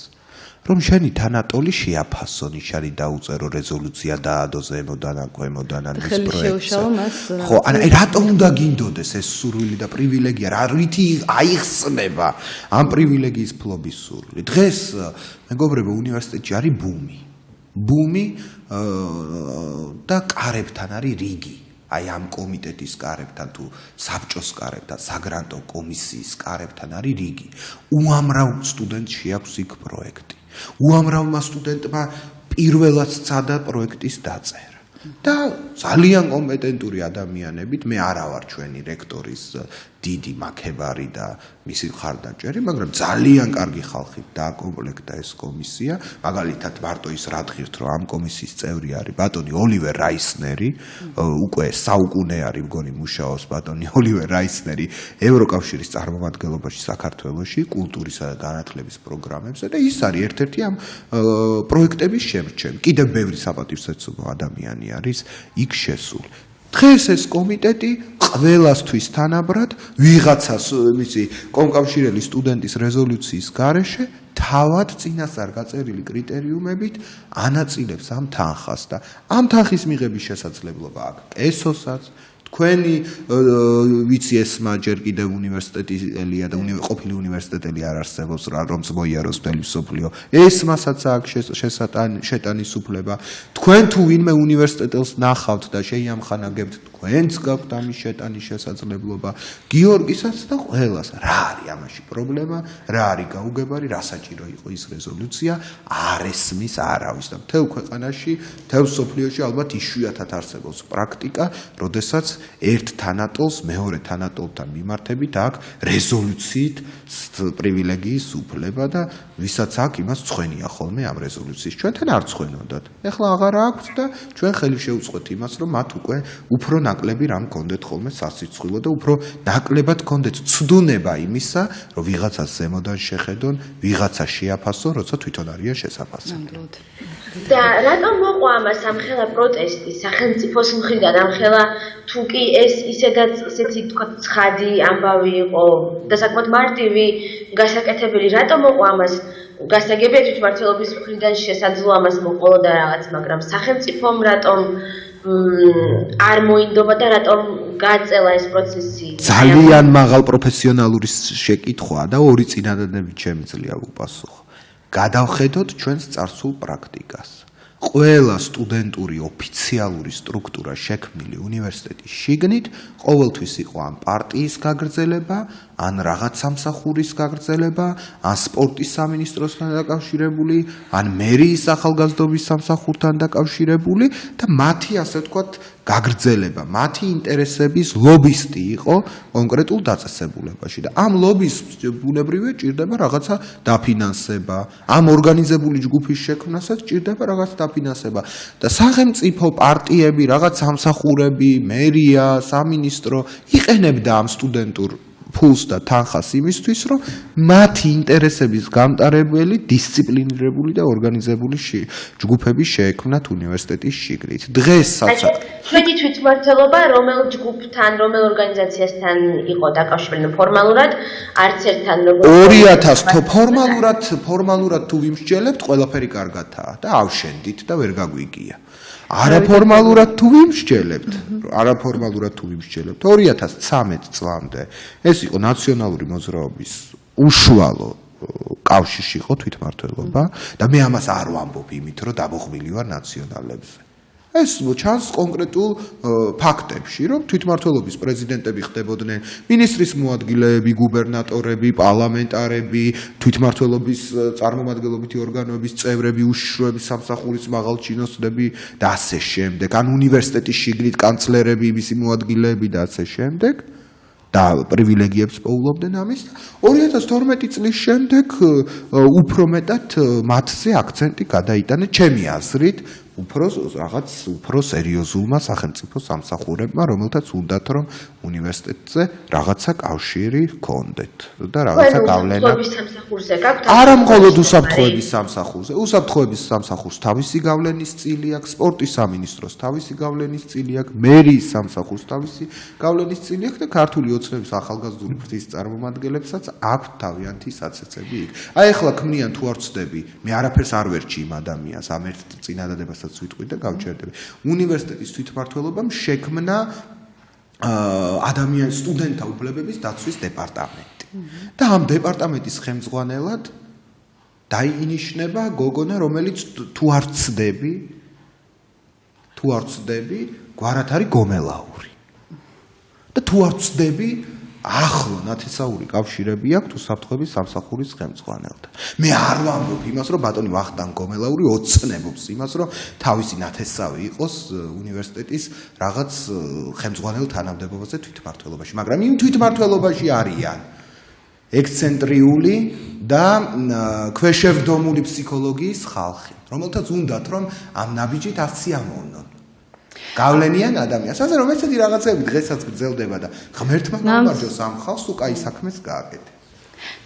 რომ შენი თანატოლი შეაფასო, ნიშანი დაუწერო, რეზოლუცია დაადო ზემოდან ან ქვემოდან ან მის პროექტს. ხო, ან რატო უნდა გინდოდეს ეს სურვილი და პრივილეგია, რა რითი აიხსნება ამ პრივილეგიის ფლობის სურვილი. დღეს მეგობრებო, უნივერსიტეტში არის ბუმი და კარებთან არის რიგი. აი ამ კომიტეტის კარებთან თუ საბჭოს კარებთან, საგრანტო კომისიის კარებთან არის რიგი. უამრავ სტუდენტს შეაქვს იქ პროექტი. უამრავმა სტუდენტმა პირველად სცადა პროექტის დაწერა. და ძალიან კომპეტენტური ადამიანებით, მე არა ვარ ჩვენი რექტორის დიდი მაქებარი და მისი მხარდამჭერი, მაგრამ ძალიან კარგი ხალხით დააკომპლექტა ეს კომისია. მაგალითად, მარტო ის რა დღით, რომ ამ კომისიის წევრი არის ბატონი ოლივერ რაისნერი, უკვე საუკუნე არის მგონი მუშაობს ბატონი ოლივერ რაისნერი ევროკავშირის წარმომადგენლობაში საქართველოში, კულტურისა და განათლების პროგრამებზე და ის არის ერთ-ერთი ამ პროექტების შემორჩენ. კიდევ ბევრი საპატივცემულო ადამიანი არის იქ შესული. დღეს ეს კომიტეტი ყველასთვის თანაბრად ვიღაცას მისი კომკავშირელი სტუდენტის რეზოლუციის გარეშე თავად წინასწარ გაწერილი კრიტერიუმებით ანაწილებს ამ თანხას და ამ თანხის მიღების შესაძლებლობა აქვს ესოსაც თქვენი ვიცი ესმა ჯერ კიდევ უნივერსიტეტელია და ყოფილი უნივერსიტეტელი არ არსებობს რომ მოიაროს მთელი მსოფლიო ესმასაც აქვს შეტანის უფლება თქვენ თუ ვინმე უნივერსიტეტელს ნახავთ და შეიამხანაგებთ თქვენც გაქვთ ამის შეტანის შესაძლებლობა გიორგისაც და ყველას რა არის ამაში პრობლემა რა არის გაუგებარი რა საჭირო იყო ის რეზოლუცია არ ესმის არავის და მთელ ქვეყანაში მთელ მსოფლიოში ალბათ იშვიათად არსებობს პრაქტიკა როდესაც ერთ თანატოლს მეორე თანატოლთან მიმართებით აქვს რეზოლუციით პრივილეგიის უფლება და ვისაც აქვს იმას წვენია ხოლმე ამ რეზოლუციის. ჩვენთან არ წვენოდათ. ეხლა აღარ აქვს და ჩვენ ხელი შევუწყოთ იმას, რომ მათ უკვე უფრო ნაკლები რამ კონდეთ ხოლმე სასიცხვილო და უფრო ნაკლებად კონდეთ ცდუნება იმისა, რომ ვიღაცას ზემოდან შეხედონ, ვიღაცა შეაფასონ, როცა თვითონ არიან შესაფასებელი. და რატომ მოყვა ამას ამხელა პროტესტი სახელმწიფოს მხრიდან ამხელა თუ კი ეს ისეთი თქვა ცხადი ამბავი იყო და საკმაოდ მარტივი გასაკეთებელი რატომ მოყვა ამას გასაგებია თვითმმართველობის მხრიდან შესაძლოა ამას მოყოლოდა რაღაც მაგრამ სახელმწიფომ რატომ არ მოინდობა და რატომ გაწელა ეს პროცესი ძალიან მაღალ პროფესიონალური შეკითხვაა და ორი წინადადებით შემიძლია ვუპასუხო. გადავხედოთ ჩვენს წარსულ პრაქტიკას. ყველა სტუდენტური ოფიციალური სტრუქტურა შექმნილი უნივერსიტეტის შიგნით ყოველთვის იყო ან პარტიის გაგრძელება, ან რაღაც სამსახურის გაგრძელება, ან სპორტის სამინისტროსთან დაკავშირებული, ან მერიის ახალგაზრდობის სამსახურთან დაკავშირებული და მათი ასე ვთქვათ გაგრძელება, მათი ინტერესების ლობისტი იყო კონკრეტულ დაწესებულებაში და ამ ლობის ბუნებრივია ჭირდება რაღაცა დაფინანსება, ამ ორგანიზებული ჯგუფის შექმნასაც ჭირდება რაღაც დაფინანსება და სახელმწიფო პარტიები, რაღაც სამსახურები, მერია, სამინისტრო იყენებდა ამ სტუდენტურ ფულს და თანხას იმისთვის, რომ მათი ინტერესების გამტარებელი, დისციპლინირებული და ორგანიზებული ჯგუფები შეექმნათ უნივერსიტეტის შიგნით. დღესაც ჩვენი თვითმმართველობა რომელ ჯგუფთან, რომელ ორგანიზაციასთან იყო დაკავშირებული ფორმალურად, არც ერთთან როგორ 2000 ფორმალურად თუ ვიმსჯელებთ, ყველაფერი კარგადაა და ავშენდით და ვერ გაგვიგია. არაფორმალურად თუ ვიმსჯელებთ 2013 წლამდე ეს იყო ნაციონალური მოძრაობის უშუალო კავშირში იყო თვითმმართველობა და მე ამას არ ვამბობ იმით რომ დამოხმილი ვარ ნაციონალებზე. ეს ჩანს კონკრეტულ ფაქტებში, რომ თვითმმართველობის პრეზიდენტები ხდებოდნენ, მინისტრის მოადგილეები, გუბერნატორები, პარლამენტარები, თვითმმართველობის წარმომადგენლობითი ორგანოების წევრები, უშიშროების სამსახურის მაღალჩინოსნები და ასე შემდეგ, ან უნივერსიტეტის შიგნით კანცლერები, მისი მოადგილეები და ასე შემდეგ. და პრივილეგიებს პოულობდნენ ამის. 2012 წლის შემდეგ უფრო მეტად მათზე აქცენტი გადაიტანა ჩემი აზრით, უფრო სერიოზულმა სახელმწიფო სამსახურებმა, რომელთაც უნდათ რომ უნივერსიტეტზე რაღაცა კავშირი ჰქონდეთ და რაღაცა გავლენა. არა მხოლოდ უსაფრთხოების სამსახურზე, უსაფრთხოების სამსახურს თავისი გავლენის წილი აქვს, სპორტის სამინისტროს თავისი გავლენის წილი აქვს, მერიის სამსახურს თავისი გავლენის წილი აქვს და ქართული ოცნების ახალგაზრდული ფრთის წარმომადგენლებსაც აქვთ თავიანთი საცეცები იქ. აი ახლა ქმნიან თუ არ ვწდები, მე არაფერს არ ვერჩი იმ ადამიანს, ამ ერთ წინადადებასაც ვიტყვი და გავჩერდები. უნივერსიტეტის თვითმმართველობამ შექმნა ადამიანის სტუდენტთა უფლებების დაცვის დეპარტამენტი. და ამ დეპარტამენტის ხელმძღვანელად დაინიშნება გოგონა, რომელიც თუ არ ვწდები, გვარად არის გომელაური. და თუ არ ვწდები, ახლო ნათესაური კავშირები აქვს უსაფრთხოების სამსახურის ხელმძღვანელთან. მე არ ვამბობ იმას, რომ ბატონი ვახტანგ გომელაური ოცნებობს იმას, რომ თავისი ნათესავი იყოს უნივერსიტეტის რაღაც ხელმძღვანელ თანამდებობაზე თვითმმართველობაში, მაგრამ იმ თვითმმართველობაში არიან ექსცენტრიული და ქვეშევრდომული ფსიქოლოგიის ხალხი, რომელთაც უნდათ რომ ამ ნაბიჯით ასიამოვნონ. გავლენიან ადამიანს, ასე რომ ესეთი რაღაცები დღესაც გრძელდება და ღმერთმა გამარჯოს ამ ხალხს თუ კაი საქმეს გააკეთე.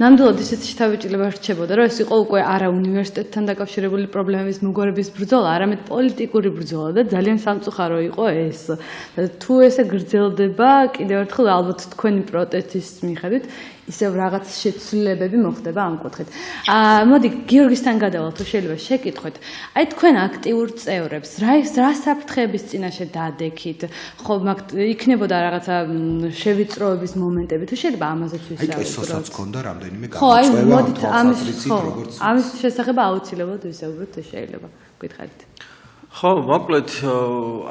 ნამდვილად ისეთი შთაბეჭდილება რჩებოდა, რომ ეს იყო უკვე არა უნივერსიტეტთან დაკავშირებული პრობლემების მოგორების ბრძოლა, არამედ პოლიტიკური ბრძოლა და ძალიან სამწუხარო იყო ეს. თუ ესე გრძელდება, კიდევ ერთხელ ალბათ თქვენი პროტესტის მიხედვით ისევ რაღაც შეცვლილებები მოხდება ამ კუთხით. მოდი გიორგისთან გადავალთ, თუ შეიძლება შეკითხვით. აი თქვენ აქტიურ წევრებს რა საფრთხეების წინაშე დადექით? ხო, იქნებოდა რაღაცა შევიწროების მომენტები, თუ შეიძლება ამაზეც ვისაუბროთ. აი ესაც ქონდა რამდენიმე გამოწვევა ამის შესახებ აუცილებლად ვისაუბროთ, თუ შეიძლება გითხარით. ხო, მოკლედ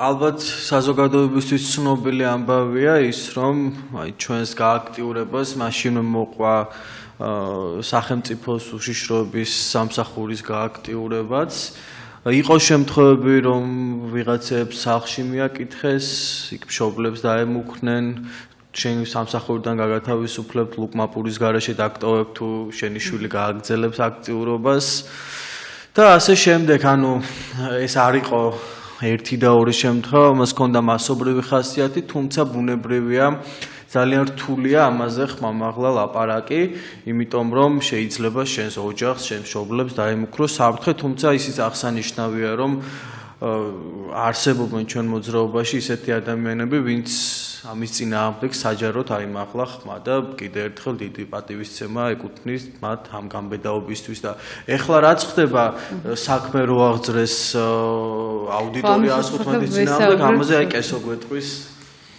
ალბათ საზოგადოებისთვის ცნობილი ამბავია ის, რომ აი ჩვენს გააქტიურებას მაშინ მოყვა სახელმწიფოს უშიშროების სამსახურის გააქტიურებაც იყო შემთხვევები, რომ ვიღაცებს სახლში მიაკითხეს, იქ მშობლებს დაემუქრნენ, შენ სამსახურიდან გაგათავისუფლებთ, ლუკმაპურის გარეშე დაგტოვებ თუ შენი შვილი გააგრძელებს აქტიურობას და ასე შემდეგ, ანუ ეს არ იყო ერთი და ორი შემთხვევა, მას ჰქონდა მასობრივი ხასიათი, თუმცა ბუნებრივია ძალიან რთულია ამაზე ხმამაღლა ლაპარაკი, იმიტომ რომ შეიძლება შენს ოჯახს, შენს მშობლებს დაემუქროს საფრთხე, თუმცა ისიც აღსანიშნავია, რომ არსებობენ ჩვენ მოძრაობაში ისეთი ადამიანები, ვინც ამის წინააღმდეგ საჯაროდ აიმახლა ხმა და კიდევ ერთხელ დიდი პატივისცემა ეკუთვნის მათ ამ გამბედაობისთვის და ეხლა რაც ხდება საქმე რო აღძრეს აუდიტორიას 15 წინააღმდეგ ამაზე აი კესო გვეტყვის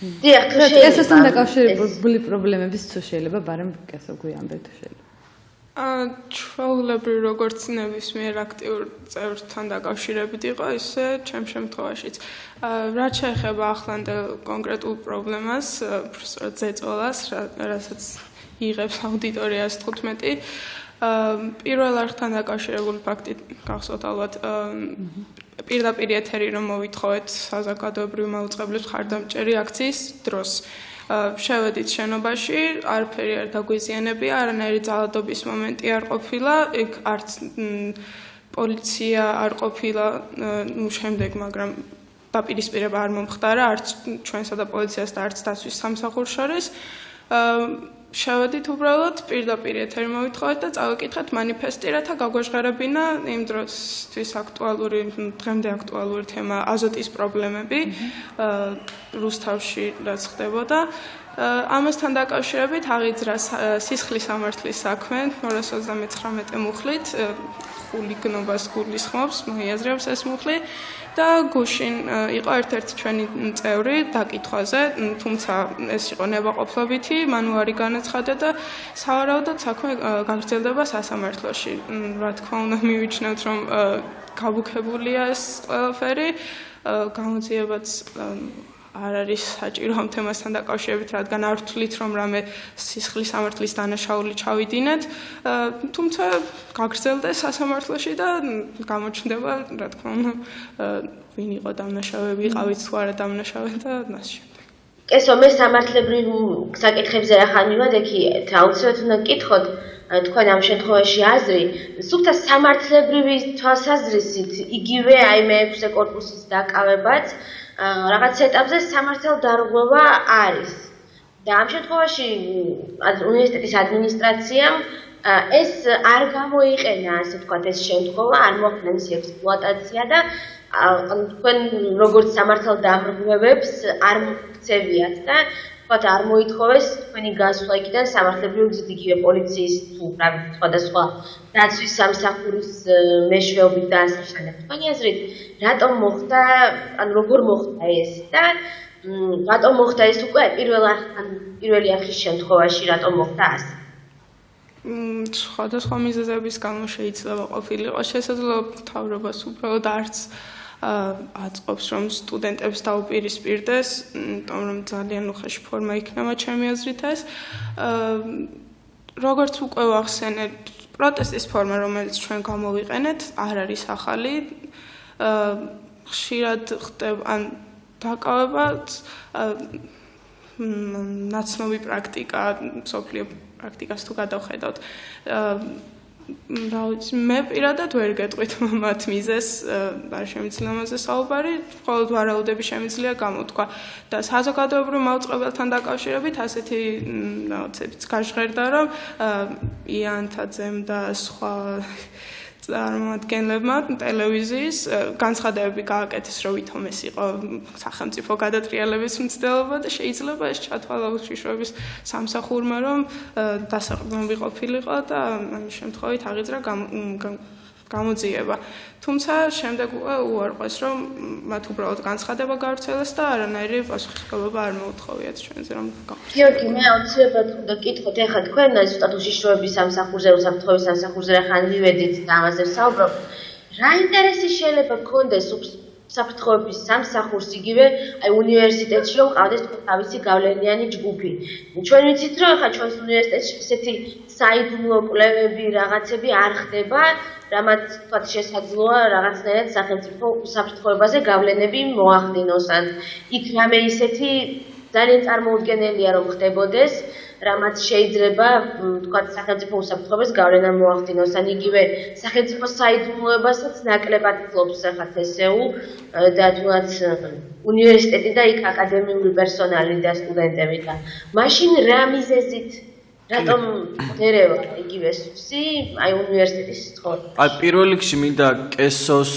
დიახ, თუ შეიძლება. ესასთან დაკავშირებული პრობლემებიც თუ შეიძლება, ბარემ კესო გვიამბეთ თუ შეიძლება. ჩვეულებრივ როგორც ნებისმიერ აქტიურ წევრთან დაკავშირებით იყო, ისე ჩემ შემთხვევაშიც. რაც შეეხება ახლანდელ კონკრეტულ პრობლემას, პროფესორ ზეწოლას, რასაც იღებს აუდიტორიას 15, პირველ არხთან დაკავშირებული ფაქტი გახსოვთ ალბათ პირდაპირ ეთერი რომ მოვითხოვეთ საზოგადოებრივ მაუწყებლებს ხარდამჭერი აქციის დროს. შევედით შენობაში, არაფერი არ დაგვიზიანებია, არანაირი ძალადობის მომენტი არ ყოფილა, იქ არც პოლიცია არ ყოფილა, შემდეგ, მაგრამ დაპირისპირება არ მომხდარა, არც ჩვენსა და პოლიციას და არც დაცვის სამსახურს შორის. შევედით უბრალოდ პირდაპირ ეთერი მოვითხოვეთ და წავიკითხეთ მანიფესტი, რათა გაგვეჟღერებინა იმ დროსთვის აქტუალური, დღემდე აქტუალური თემა აზოტის პრობლემები რუსთავში რაც ხდებოდა. ამასთან დაკავშირებით აღიძრა სისხლის სამართლის საქმე 239 მუხლით, ხულიგნობას გულისხმობს, მოიაზრებს ეს მუხლი. და გუშინ იყო ერთ-ერთი ჩვენი წევრი დაკითხვაზე, თუმცა ეს იყო ნებაყოფლობითი, მან უარი განაცხადა და სავარაუდოდ საქმე გაგრძელდება სასამართლოში. რა თქმა უნდა, მივიჩნევთ, რომ გაბუქებულია ეს ყველაფერი, გამოძიებაც არ არის საჭირო ამ თემასთან დაკავშირებით, რადგან არ ვთვლით, რომ რამე სისხლის სამართლის დანაშაული ჩავიდინეთ, თუმცა გაგრძელდეს სასამართლოში და გამოჩნდება, რა თქმა უნდა, ვინ იყო დამნაშავე, ვიყავით თუ არა დამნაშავე და მას შემდეგ. კესო, მე სამართლებრივ საკითხებზე რა ხანივად ეკი აუცილებლად უნდა გკითხოთ თქვენ ამ შემთხვევაში აზრი, სულთა სამართლებრივი თვალსაზრისით იგივე აი მე-6 კორპუსის დაკავებაც რაღაც ეტაპზე სამართალდარღვევა არის. და ამ შემთხვევაში უნივერსიტეტის ადმინისტრაციამ ეს არ გამოიყენა, ასე ვთქვათ, ეს შემთხვევა, არ მოახდინა მისი ექსპლუატაცია და თქვენ როგორც სამართალდამრღვევებს არ მქცევიათ და ვთქვათ, არ მოითხოვეს თქვენი გასვლა იქიდან სამართლებრივ გზით იგივე პოლიციის თუ სხვადასხვა დაცვის სამსახურის მეშვეობით და ასე შემდეგ. თქვენი აზრით, რატომ მოხდა, ან როგორ მოხდა ეს და რატომ მოხდა ეს უკვე პირველი არხის შემთხვევაში რატომ მოხდა ასე? სხვადასხვა მიზეზების გამო შეიძლება ყოფილიყო შესაძლოა მთავრობას უბრალოდ არც აწყობს რომ სტუდენტებს დაუპირისპირდეს, იმიტომ რომ ძალიან უხეში ფორმა იქნება ჩემი აზრით ეს. როგორც უკვე ვახსენეთ, პროტესტის ფორმა, რომელიც ჩვენ გამოვიყენეთ, არ არის ახალი. ხშირად ხდება ან დაკავებაც ნაცნობი პრაქტიკა, მსოფლიო პრაქტიკას თუ გადავხედავთ. მე პირადად ვერ გეტყვით მათ მიზეს არ შემიძლია ამაზე საუბარი, მხოლოდ ვარაუდები შემიძლია გამოთქვა და საზოგადოებრივ მაუწყებელთან დაკავშირებით ასეთი რაღაცებიც გაჟღერდა, რომ იანთაძემ და სხვა წარმომადგენლებმა ტელევიზიის განცხადებები გააკეთეს, რომ ვითომ ეს იყო სახელმწიფო გადატრიალების მცდელობა და შეიძლება ეს ჩათვალა უშიშროების სამსახურმა, რომ დასაყრდნობი ყოფილიყო და ამის შემთხვევით აღიძრა გამოძიება. თუმცა შემდეგ უკვე უარყვეს, რომ მათ უბრალოდ განცხადება გავრცელეს და არანაირი პასუხისმგებლობა არ მოუთხოვიათ ჩვენზე, რომ გიორგი, მე აუცილებლად უნდა გკითხოთ, ეხლა თქვენ ზუსტად უშიშროების სამსახურზე, უსაფრთხოების სამსახურზე რახან მივედით და ამაზე ვსაუბრობთ. რა ინტერესი შეიძლება გქონდეს უსაფრთხოების სამსახურს იგივე აი უნივერსიტეტში რომ ყავდეს თავისი გავლენიანი ჯგუფი. ჩვენ ვიცით რომ ხა ჩვენს უნივერსიტეტში ესეთი საიდუმლო კვლევები რაღაცები არ ხდება, რამაც თქვა შესაძლოა რაღაცნაირად სახელმწიფო უსაფრთხოებაზე გავლენები მოახდინოს ან იქ რამე ისეთი ძალიან წარმოუდგენელია რომ ხდებოდეს, რამაც შეიძლება თქვა სახელმწიფო უსაფრთხოებას გავლენა მოახდინოს ან იგივე სახელმწიფო საიდუმლოებასაც ნაკლებად ფლობს ახლა თსუ და თუნდაც უნივერსიტეტი და იქ აკადემიური პერსონალი და სტუდენტები და მაშინ რა მიზეზით რატომ ერევა იგივე სუსი აი უნივერსიტეტის ცხოვრება. აი პირველ რიგში მინდა კესოს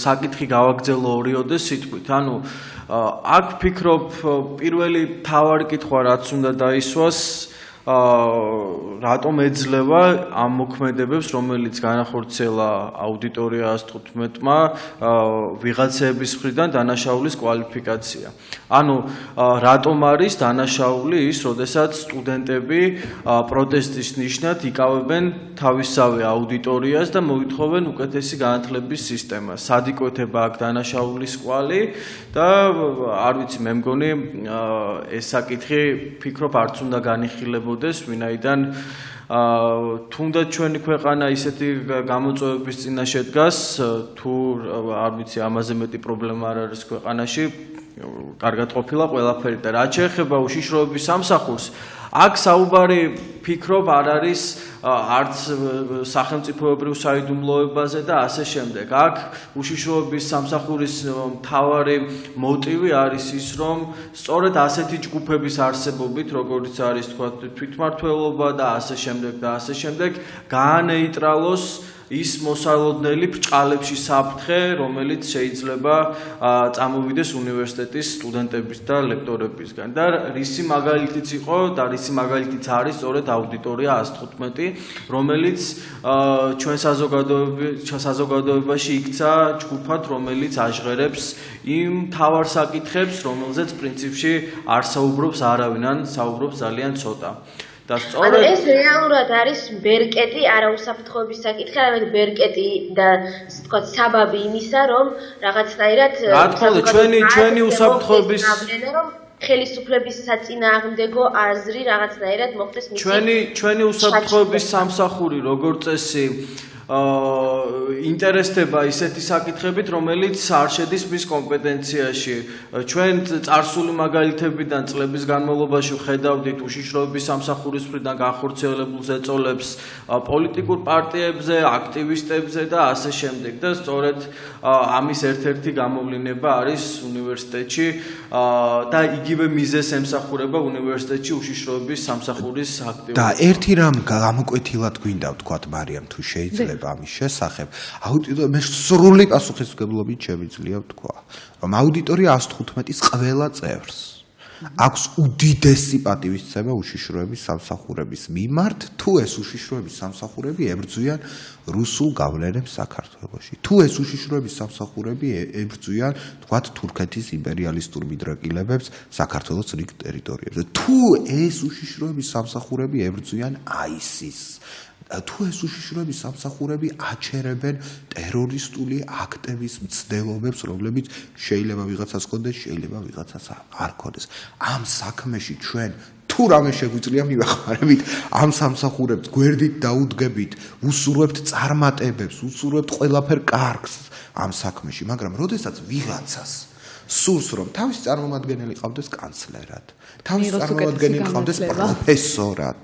საკითხი გავაგრძელო ორიოდე სიტყვით. ანუ აქ ფიქრობ პირველი მთავარი კითხვა რაც უნდა დაისვას რატომ ეძლევა ამ მოქმედებებს რომელიც განახორციელა აუდიტორიას 15-მა ვიღაცების მხრიდან დანაშაულის კვალიფიკაცია. ანუ რატომ არის დანაშაული ის, როდესაც სტუდენტები პროტესტის ნიშნად იკავებენ თავისსავე აუდიტორიას და მოითხოვენ უკეთესი განათლების სისტემას. სად იკვეთება აქ დანაშაულის კვალი და არ ვიცი, მე მგონი ეს საკითხი ფიქრობ არც უნდა განიხილებოდეს, ვინაიდან თუნდაც ჩვენი ქვეყანა ისეთი გამოწვევების წინაშე დგას, თუ არ ვიცი, ამაზე მეტი პრობლემა არ არის ქვეყანაში, კარგად ყოფილა ყველაფერი და რაც შეეხება უშიშროების სამსახურს, აქ საუბარი ფიქრობ არ არის არც სახელმწიფოებრივ საიდუმლოებაზე და ასე შემდეგ. აქ უშიშროების სამსახურის მთავარი მოტივი არის ის, რომ სწორედ ასეთი ჯგუფების არსებობით, როგორც არის თქვა თვითმმართველობა და ასე შემდეგ, გაანეიტრალოს ის მოსალოდნელი ბრჭყალებში საფრთხე, რომელიც შეიძლება წამოვიდეს უნივერსიტეტის სტუდენტების და ლექტორებისგან. და რისი მაგალითიც იყო და რისი მაგალითიც არის სწორედ აუდიტორია 115, რომელიც ჩვენ საზოგადოებაში იქცა ჯგუფად, რომელიც აჟღერებს იმ მთავარ საკითხებს, რომელზეც პრინციპში არ საუბრობს არავინ, ან საუბრობს ძალიან ცოტა. ანუ ეს რეალურად არის ბერკეტი, არა უსაფრთხოების საკითხი, არამედ ბერკეტი და ასე ვთქვათ, საბაბი იმისა, რომ რაღაცნაირად რა თქმა უნდა, ჩვენი უსაფრთხოების ხელისუფლების საწინააღმდეგო აზრი რაღაცნაირად მოხდეს მისი ჩვენი უსაფრთხოების სამსახური როგორც წესი ინტერესდება ისეთი საკითხებით, რომელიც არ შედის მის კომპეტენციაში. ჩვენ წარსული მაგალითებიდან წლების განმავლობაში ხედავდით უშიშროების სამსახურის მხრიდან განხორციელებულ ზეწოლებს პოლიტიკურ პარტიებზე, აქტივისტებზე და ასე შემდეგ. და სწორედ ამის ერთ-ერთი გამოვლინება არის უნივერსიტეტში და იგივე მიზეზს ემსახურება უნივერსიტეტში უშიშროების სამსახურის აქტივობა. და ერთი რამ გამოკვეთილად გვინდა ვთქვათ, მარიამ, თუ შეიძლება ამის შესახებ, მე სრული პასუხისმგებლობით შემიძლია ვთქვა, რომ აუდიტორია 115-ის ყველა წევრს აქვს უდიდესი პატივისცემა უშიშროების სამსახურების მიმართ, თუ ეს უშიშროების სამსახურები ებრძვიან რუსულ გავლენებს საქართველოში. თუ ეს უშიშროების სამსახურები ებრძვიან, თქვათ, თურქეთის იმპერიალისტურ მიდრეკილებებს საქართველოს რიგ ტერიტორიებზე. თუ ეს უშიშროების სამსახურები ებრძვიან ISIS-ს, თუ ეს უშიშროების სამსახურები აჩერებენ ტერორისტული აქტების მცდელობებს, რომლებიც შეიძლება ვიღაცას ჰქონდეს, შეიძლება ვიღაცას არ ჰქონდეს. ამ საქმეში ჩვენ თუ რამე შეგვიძლია მივახმარებით, ამ სამსახურებს გვერდით დაუდგებით, უსურვებთ წარმატებებს, უსურვებთ ყველაფერ კარგს ამ საქმეში, მაგრამ როდესაც ვიღაცას სურს, რომ თავის წარმომადგენელი ყავდეს კანცლერად, თავის წარმომადგენელი ყავდეს პროფესორად,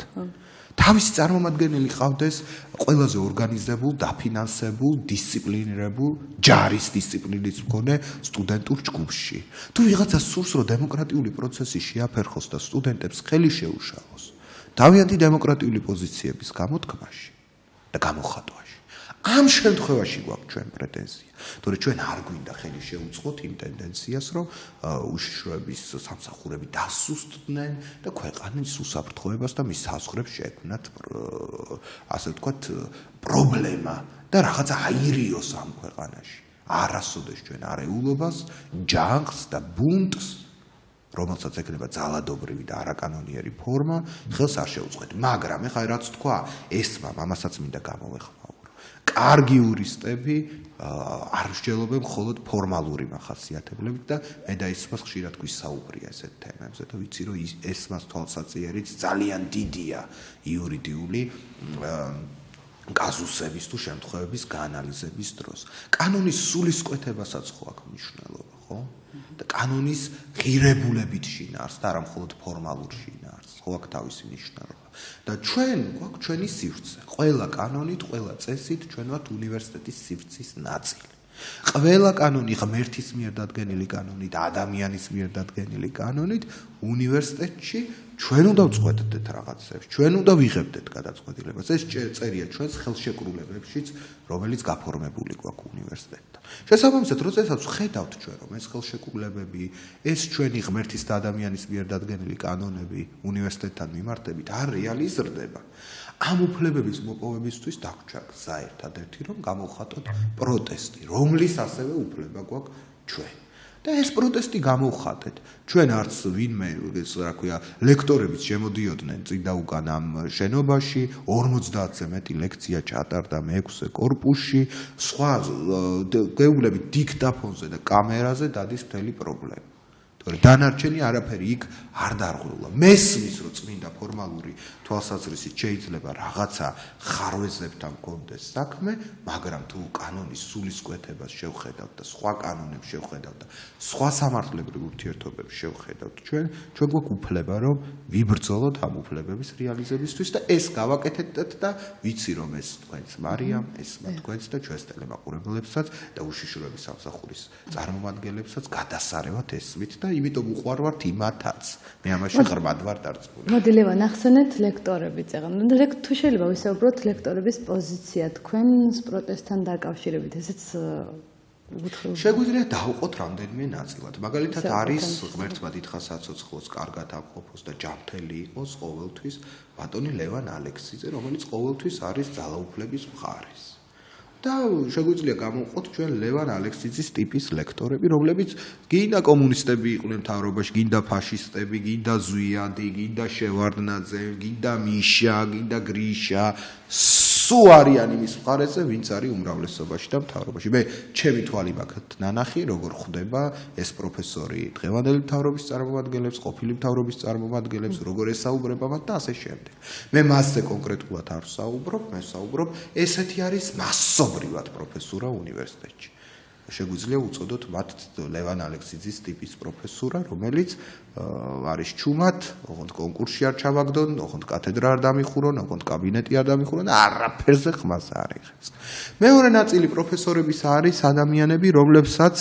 თავისი წარმომადგენელი ყავდეს ყველაზე ორგანიზებულ, დაფინანსებულ, დისციპლინირებულ, ჯარის დისციპლინის მქონე სტუდენტურ ჯგუფში. თუ ვიღაცას სურს, რომ დემოკრატიული პროცესი შეაფერხოს და სტუდენტებს ხელი შეუშალოს, თავიანთი დემოკრატიული პოზიციების გამოთქმაში და გამოხატვაში. ამ შემთხვევაში გვაქვს ჩვენ პრეტენზია, თორე ჩვენ არ გვინდა ხელი შეუწყოთ იმ ტენდენციას, რომ უშიშროების სამსახურები დასუსტდნენ და ქვეყნის უსაფრთხოებას და მის საზღვრებს შეექმნათ ასე ვთქვათ პრობლემა და რაღაცა აირიოს ამ ქვეყანაში. არასოდეს ჩვენ არეულობას, ჯანყს და ბუნტს, რომელსაც ექნება ძალადობრივი და არაკანონიერი ფორმა, ხელს არ შეუწყეთ. მაგრამ ეხლა რაც თქვა, ესმა, ამასაც მინდა გამოვეხმაურო. კარგი იურისტები არ მსჯელობენ მხოლოდ ფორმალური მახასიათებლებით და მე და ისმას ხშირად გვისაუბრია ესეთ თემებზე და ვიცი რომ ესმას თვალსაჩინოებით ძალიან დიდია იურიდიული კაზუსების თუ შემთხვევების გაანალიზების დროს. კანონის სულისკვეთებასაც ხო აქვს მნიშვნელობა, ხო? და კანონის ღირებულებით შინაარსს და არა მხოლოდ ფორმალურ შინაარსს, ხო აქვს თავისი მნიშვნელობა. და ჩვენ გვაქვს ჩვენი სივრცე. ყველა კანონით, ყველა წესით ჩვენ ვართ უნივერსიტეტის სივრცის ნაწილი. ყველა კანონი ღმერთის მიერ დადგენილი კანონით, ადამიანის მიერ დადგენილი კანონით უნივერსიტეტში ჩვენ უნდა ვწყვეტდეთ რაღაცებს, ჩვენ უნდა ვიღებდეთ გადაწყვეტილებას. ეს წერია ჩვენს ხელშეკრულებებშიც, რომელიც გაფორმებული გვაქვს უნივერსიტეტთან. შესაბამისად, როდესაც ვხედავთ ჩვენ, რომ ეს ხელშეკრულებები, ეს ჩვენი ღმერთის და ადამიანის მიერ დადგენილი კანონები უნივერსიტეტთან მიმართებით არ რეალიზდება, ამ უფლებების მოპოვებისთვის დაგვრჩა გზა ერთადერთი, რომ გამოვხატოთ პროტესტი, რომლის ასევე უფლება გვაქვს ჩვენ. და ეს პროტესტი გამოვხატეთ. ჩვენ არც ვინმე, ეს რა ქვია, ლექტორებიც შემოდიოდნენ წინ და უკან ამ შენობაში, 50-ზე მეტი ლექცია ჩატარდა მე-6 კორპუსში, სხვა გეუბნებით დიქტაფონზე და კამერაზე დადის მთელი პრობლემა. დანარჩენი არაფერი იქ არ დარღვეულა. მესმის რომ წმინდა ფორმალური თვალსაზრისით შეიძლება რაღაცა ხარვეზებთან კონდეს საქმე, მაგრამ თუ კანონის სულისკვეთებას შევხედავთ და სხვა კანონებს შევხედავთ და სხვა სამართლებრივ ურთიერთობებს შევხედავთ, ჩვენ გვაქვს უფლება რომ ვიბრძოლოთ ამ უფლებების რეალიზებისთვის და ეს გავაკეთეთ და ვიცი რომ ეს თქვენს მარიამ, ეს თქვენს და ჩვენს ტელემაყურებლებსაც და უშიშროების სამსახურის წარმომადგენლებსაც გადასარევად ესმით და იმიტომ უყვარვართ იმათაც. მე ამაში ღრმად ვარ დარწმუნებული. მოდი ლევან ახსენეთ ლექტორები წეგან. თუ შეიძლება ვისაუბროთ ლექტორების პოზიცია თქვენს პროტესტთან დაკავშირებით, ესეც შეგვიძლია დავყოთ რამდენიმე ნაწილად. მაგალითად არის ღმერთმა დიდხანს საცოცხლოს კარგად ამყოფოს და ჯანმრთელი იყოს ყოველთვის ბატონი ლევან ალექსიძე, რომელიც ყოველთვის არის ძალაუფლების მხარეს. და შეგვიძლია გამოვყოთ ჩვენ ლევან ალექსიძის ტიპის ლექტორები, რომლებიც გინდა კომუნისტები იყვნენ მთავრობაში, გინდა ფაშისტები, გინდა ზვიანდი, გინდა შევარდნაძე, გინდა მიშა, გინდა გრიშა, სულ არიან იმის მხარეზე, ვინც არის უმრავლესობაში და მთავრობაში. მე ჩემი თვალი მაქვს ნანახი, როგორ ხვდება ეს პროფესორი დღევანდელი მთავრობის წარმომადგენლებს, ყოფილი მთავრობის წარმომადგენლებს, როგორ ესაუბრება მათ და ასე შემდეგ. მე მასზე კონკრეტულად არ ვსაუბრობ, მე ვსაუბრობ, ესეთი არის მასობრივად პროფესურა უნივერსიტეტში. შეგვიძლია უწოდოთ მათ ლევან ალექსიძის ტიპის პროფესურა, რომელიც არის ჩუმად, ოღონდ კონკურსში არ ჩავაგდონ, ოღონდ კათედრა არ დამიხურონ, ოღონდ კაბინეტი არ დამიხურონ და არაფერზე ხმას არ იღებს. მეორე ნაწილი პროფესორების არის ადამიანები, რომლებსაც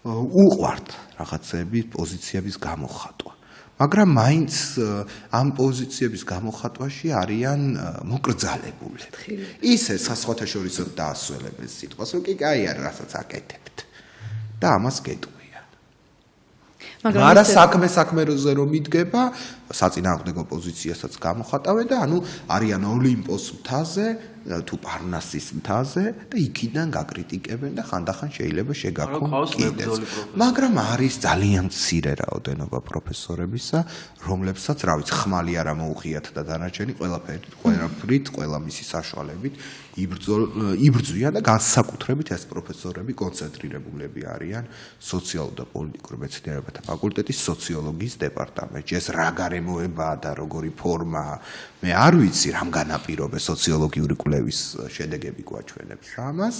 უყვართ რაღაცების პოზიციების გამოხატვა. მაგრამ მაინც ამ პოზიციების გამოხატვაში არიან მოკრძალებულები. ისე საზღვათაშორისო დაასველებენ სიტყვას, რომ კი კაი არ რასაც აკეთებთ. და ამას გეტყვიან. მაგრამ საქმეზე რომ მიდგება, საწინააღმდეგო პოზიციასაც გამოხატავენ და ანუ არიან ოლიმპოს მთაზე თუ პარნასის მთაზე და იქიდან გაკრიტიკებენ და ხანდახან შეიძლება შეგაქონ კიდეც. მაგრამ არის ძალიან მცირე რაოდენობა პროფესორებისა, რომლებსაც, რა ვიცი, ხმალი არ მოუღიათ და დანარჩენი ყველაფრით, ყველა მისი საშუალებით იბრძვიან და განსაკუთრებით ეს პროფესორები კონცენტრირებულები არიან სოციალურ და პოლიტიკურ მეცნიერებათა ფაკულტეტის სოციოლოგიის დეპარტამენტში. ეს რა გარემოებაა და როგორი ფორმაა, მე არ ვიცი, რამ განაპირობე სოციოლოგიური კვლევის შედეგები გვაჩვენებს ამას,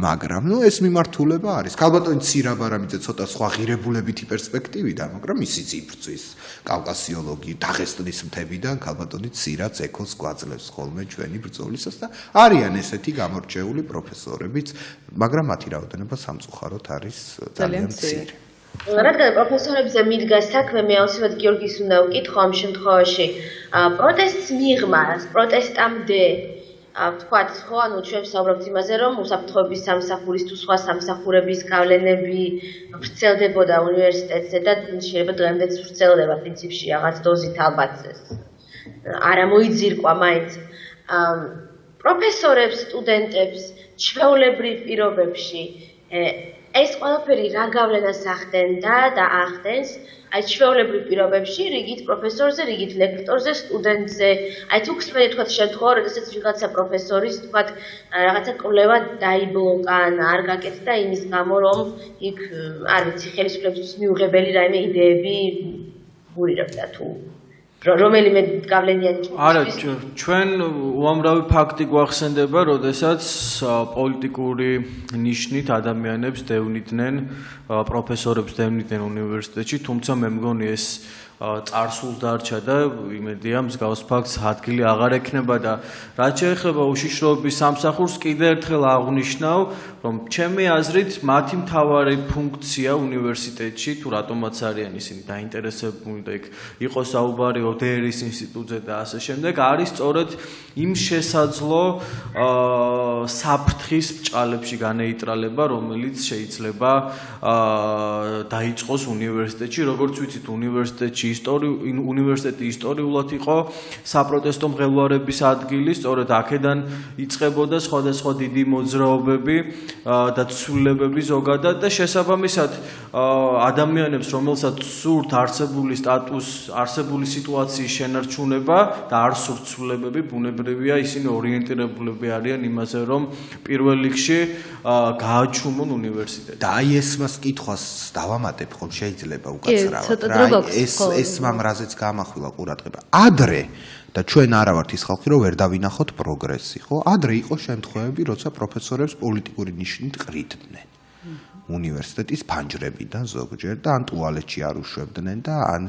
მაგრამ ეს მიმართულება არის. ქალბატონი ცირაბარამიძე ცოტა სხვა ღირებულებითი პერსპექტივიდან, მაგრამ ისიც იბრძვის კავკასიოლოგი დაღესტნის მთებიდან ქალბატონი ცირაც ეკოს გვაძლევს ხოლმე ჩვენი ბრძოლისას და არიან ესეთი გამორჩეული პროფესორებიც, მაგრამ მათი რაოდენობა სამწუხაროდ არის ძალიან მცირე. რადგან პროფესორებზე მიდგა საქმე, მე აუცილებლად გიორგის უნდა ვკითხო ამ შემთხვევაში. პროტესტს მიღმა, პროტესტამდე ვთქვათ, ხო, ანუ ჩვენ ვსაუბრობთ იმაზე, რომ უსაფრთხოების სამსახურის თუ სხვა სამსახურების გავლენები ვრცელდებოდა უნივერსიტეტზე და შეიძლება დღემდეც ვრცელდება პრინციპში რაღაც დოზით ალბათ არ მოიძირკვა მაინც. პროფესორებს, სტუდენტებს ჩვეულებრივ პირობებში ეს ყველაფერი რა გავლენას ახდენდა და ახდენს აი ჩვეულებრივ პირობებში, რიგით პროფესორზე, რიგით ლექტორზე, სტუდენტზე. აი თუ ხსნით თქვა შემთხვევა, როდესაც ვიღაცა პროფესორის თქვა რაღაცა კვლევა დაიბლოკა, არ გაკეთდა იმის გამო, რომ იქ არ ვიცი, ხელისუფლებისთვის მიუღებელი რაიმე იდეები გურირებდა თუ რომელიმე გავლენიანი არა, ჩვენ უამრავი ფაქტი გვახსენდება, როდესაც პოლიტიკური ნიშნით ადამიანებს დევნიდნენ, პროფესორებს დევნიდნენ უნივერსიტეტში, თუმცა მე მგონი ეს წარსულს დარჩა და იმედია მსგავს ფაქტს ადგილი აღარ ექნება და რაც შეეხება უშიშროების სამსახურს კიდევ ერთხელ აღვნიშნავ, რომ ჩემი აზრით მათი მთავარი ფუნქცია უნივერსიტეტში თუ რატომაც არიან ისინი დაინტერესებული და იქ იყოს საუბარი ოდერის ინსტიტუტზე და ასე შემდეგ, არის სწორედ იმ შესაძლო საფრთხის ბრჭყალებში განეიტრალება, რომელიც შეიძლება დაიწყოს უნივერსიტეტში, როგორც ვიცით, უნივერსიტეტი ისტორიულად იყო საპროტესტო მღელვარების ადგილი, სწორედ აქედან იწყებოდა სხვადასხვა დიდი მოძრაობები და ცვლილებები ზოგადად და შესაბამისად ადამიანებს, რომელსაც სურთ არსებული სტატუს, არსებული სიტუაციის შენარჩუნება და არ სურთ ცვლილებები, ბუნებრივია ისინი ორიენტირებულები არიან იმაზე, რომ პირველ რიგში გააჩუმონ უნივერსიტეტი. და აი ეს მას კითხვას დავამატებ, ხომ შეიძლება უკაცრავად. ეს მამ რაზეც გამახვილა ყურადღება. ადრე და ჩვენ არა ვართ ის ხალხი, რომ ვერ დავინახოთ პროგრესი, ხო? ადრე იყო შემთხვევები, როცა პროფესორებს პოლიტიკური ნიშნით ყრიდნენ. უნივერსიტეტის ფანჯრებიდან ზოგჯერ და ან ტუალეტში არ უშვებდნენ და ან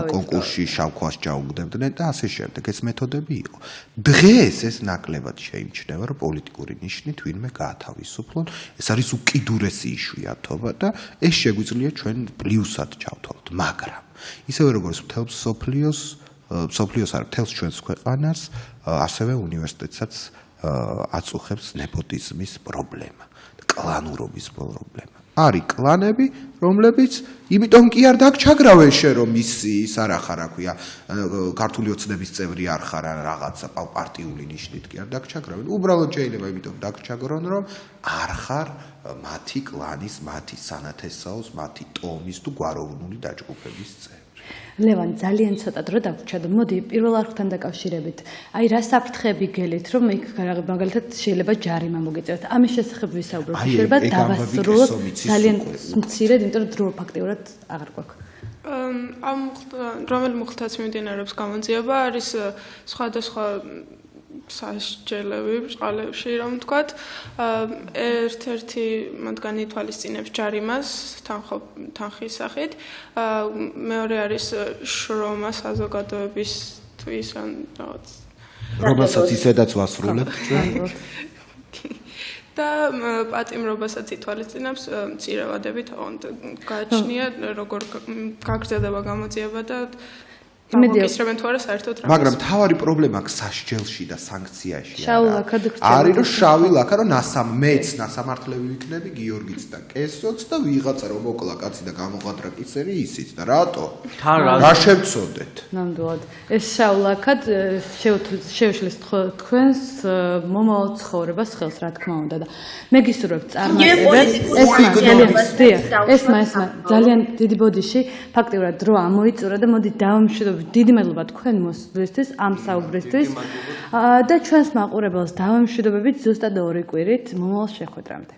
კონკურსში შავქვას ჭაუგდებდნენ და ასე შემდეგ. ეს მეთოდები იყო. დღეს ეს ნაკლებად შეიმჩნევა, რომ პოლიტიკური ნიშნით ვინმე გაათავისუფლონ. ეს არის უკიდურესი იშვიათობა და ეს შეგვიძლია ჩვენ პლუსად ჩავთვალოთ. მაგრამ ისევე როგორც მთელს სოფლიოს არ მთელს ჩვენს ქვეყანას, ასევე უნივერსიტეტსაც აწუხებს ნეპოტიზმის პრობლემა. კლანურობის პრობლემა. არის კლანები, რომლებიც იმიტომ კი არ დაგჩაგრავენ შე რომ ის არ ახარ, რა ქვია, ქართული ოცნების წევრი არ ხარ ან რაღაცა პარტიული ნიშნით კი არ დაგჩაგრავენ. უბრალოდ შეიძლება იმიტომ დაგჩაგრონ, რომ არ ხარ მათი კლანის, მათი სანათესაოს, მათი ტომის თუ გვაროვნული დაჯგუფების წევრი. ლევან, ძალიან ცოტა დრო დაგვრჩა და მოდი პირველ არხთან დაკავშირებით. აი რა საფრთხეები გელით, რომ იქ მაგალითად შეიძლება ჯარიმა მოგეწევათ. ამის შესახებ ვისაუბროთ. შეიძლება დავასრულოთ ძალიან მცირედ, იმიტომ რომ დრო ფაქტიურად აღარ გვაქვს. ამ რომელი მუხლთაც მიმდინარეობს გამოძიება, არის სხვადასხვა სასჯელები ბრჭყალებში, რომ ვთქვათ, ერთ-ერთი მათგანი ითვალისწინებს ჯარიმას თანხის სახით, მეორე არის შრომა საზოგადოებისთვის ან რაღაც რომელსაც ისედაც ვასრულებთ ჩვენ. და პატიმრობასაც ითვალისწინებს მცირევადებით, ოღონდ გააჩნია როგორ გაგრძელდება გამოძიება და გამოკისრებენ თუ არა საერთოდ რამეს. მაგრამ თავარი პრობლემა სასჯელში და სანქციაში არის, რომ შავი ლაქა, რომ მეც ნასამართლები ვიქნები, გიორგიც და კესოც და ვიღაცა რომ მოკლა კაცი და გამოღადრა კისერი ისიც და რატო? რა შევწოდეთ? ნამდვილად. ეს შავ ლაქად შეუშლის თქვენს მომავალ ცხოვრებას ხელს, რა თქმა უნდა და მე გისურვებ წარმატებას. ეს ძალიან დიდი ბოდიში ფაქტიურად დრო ამოიწურა და მოდი დავამშვიდობ დიდი მადლობა თქვენ მოსვლისთვის, ამ საუბრისთვის და ჩვენს მაყურებელს დავამშვიდობებით ზუსტად 2 კვირით მომავალ შეხვედრამდე.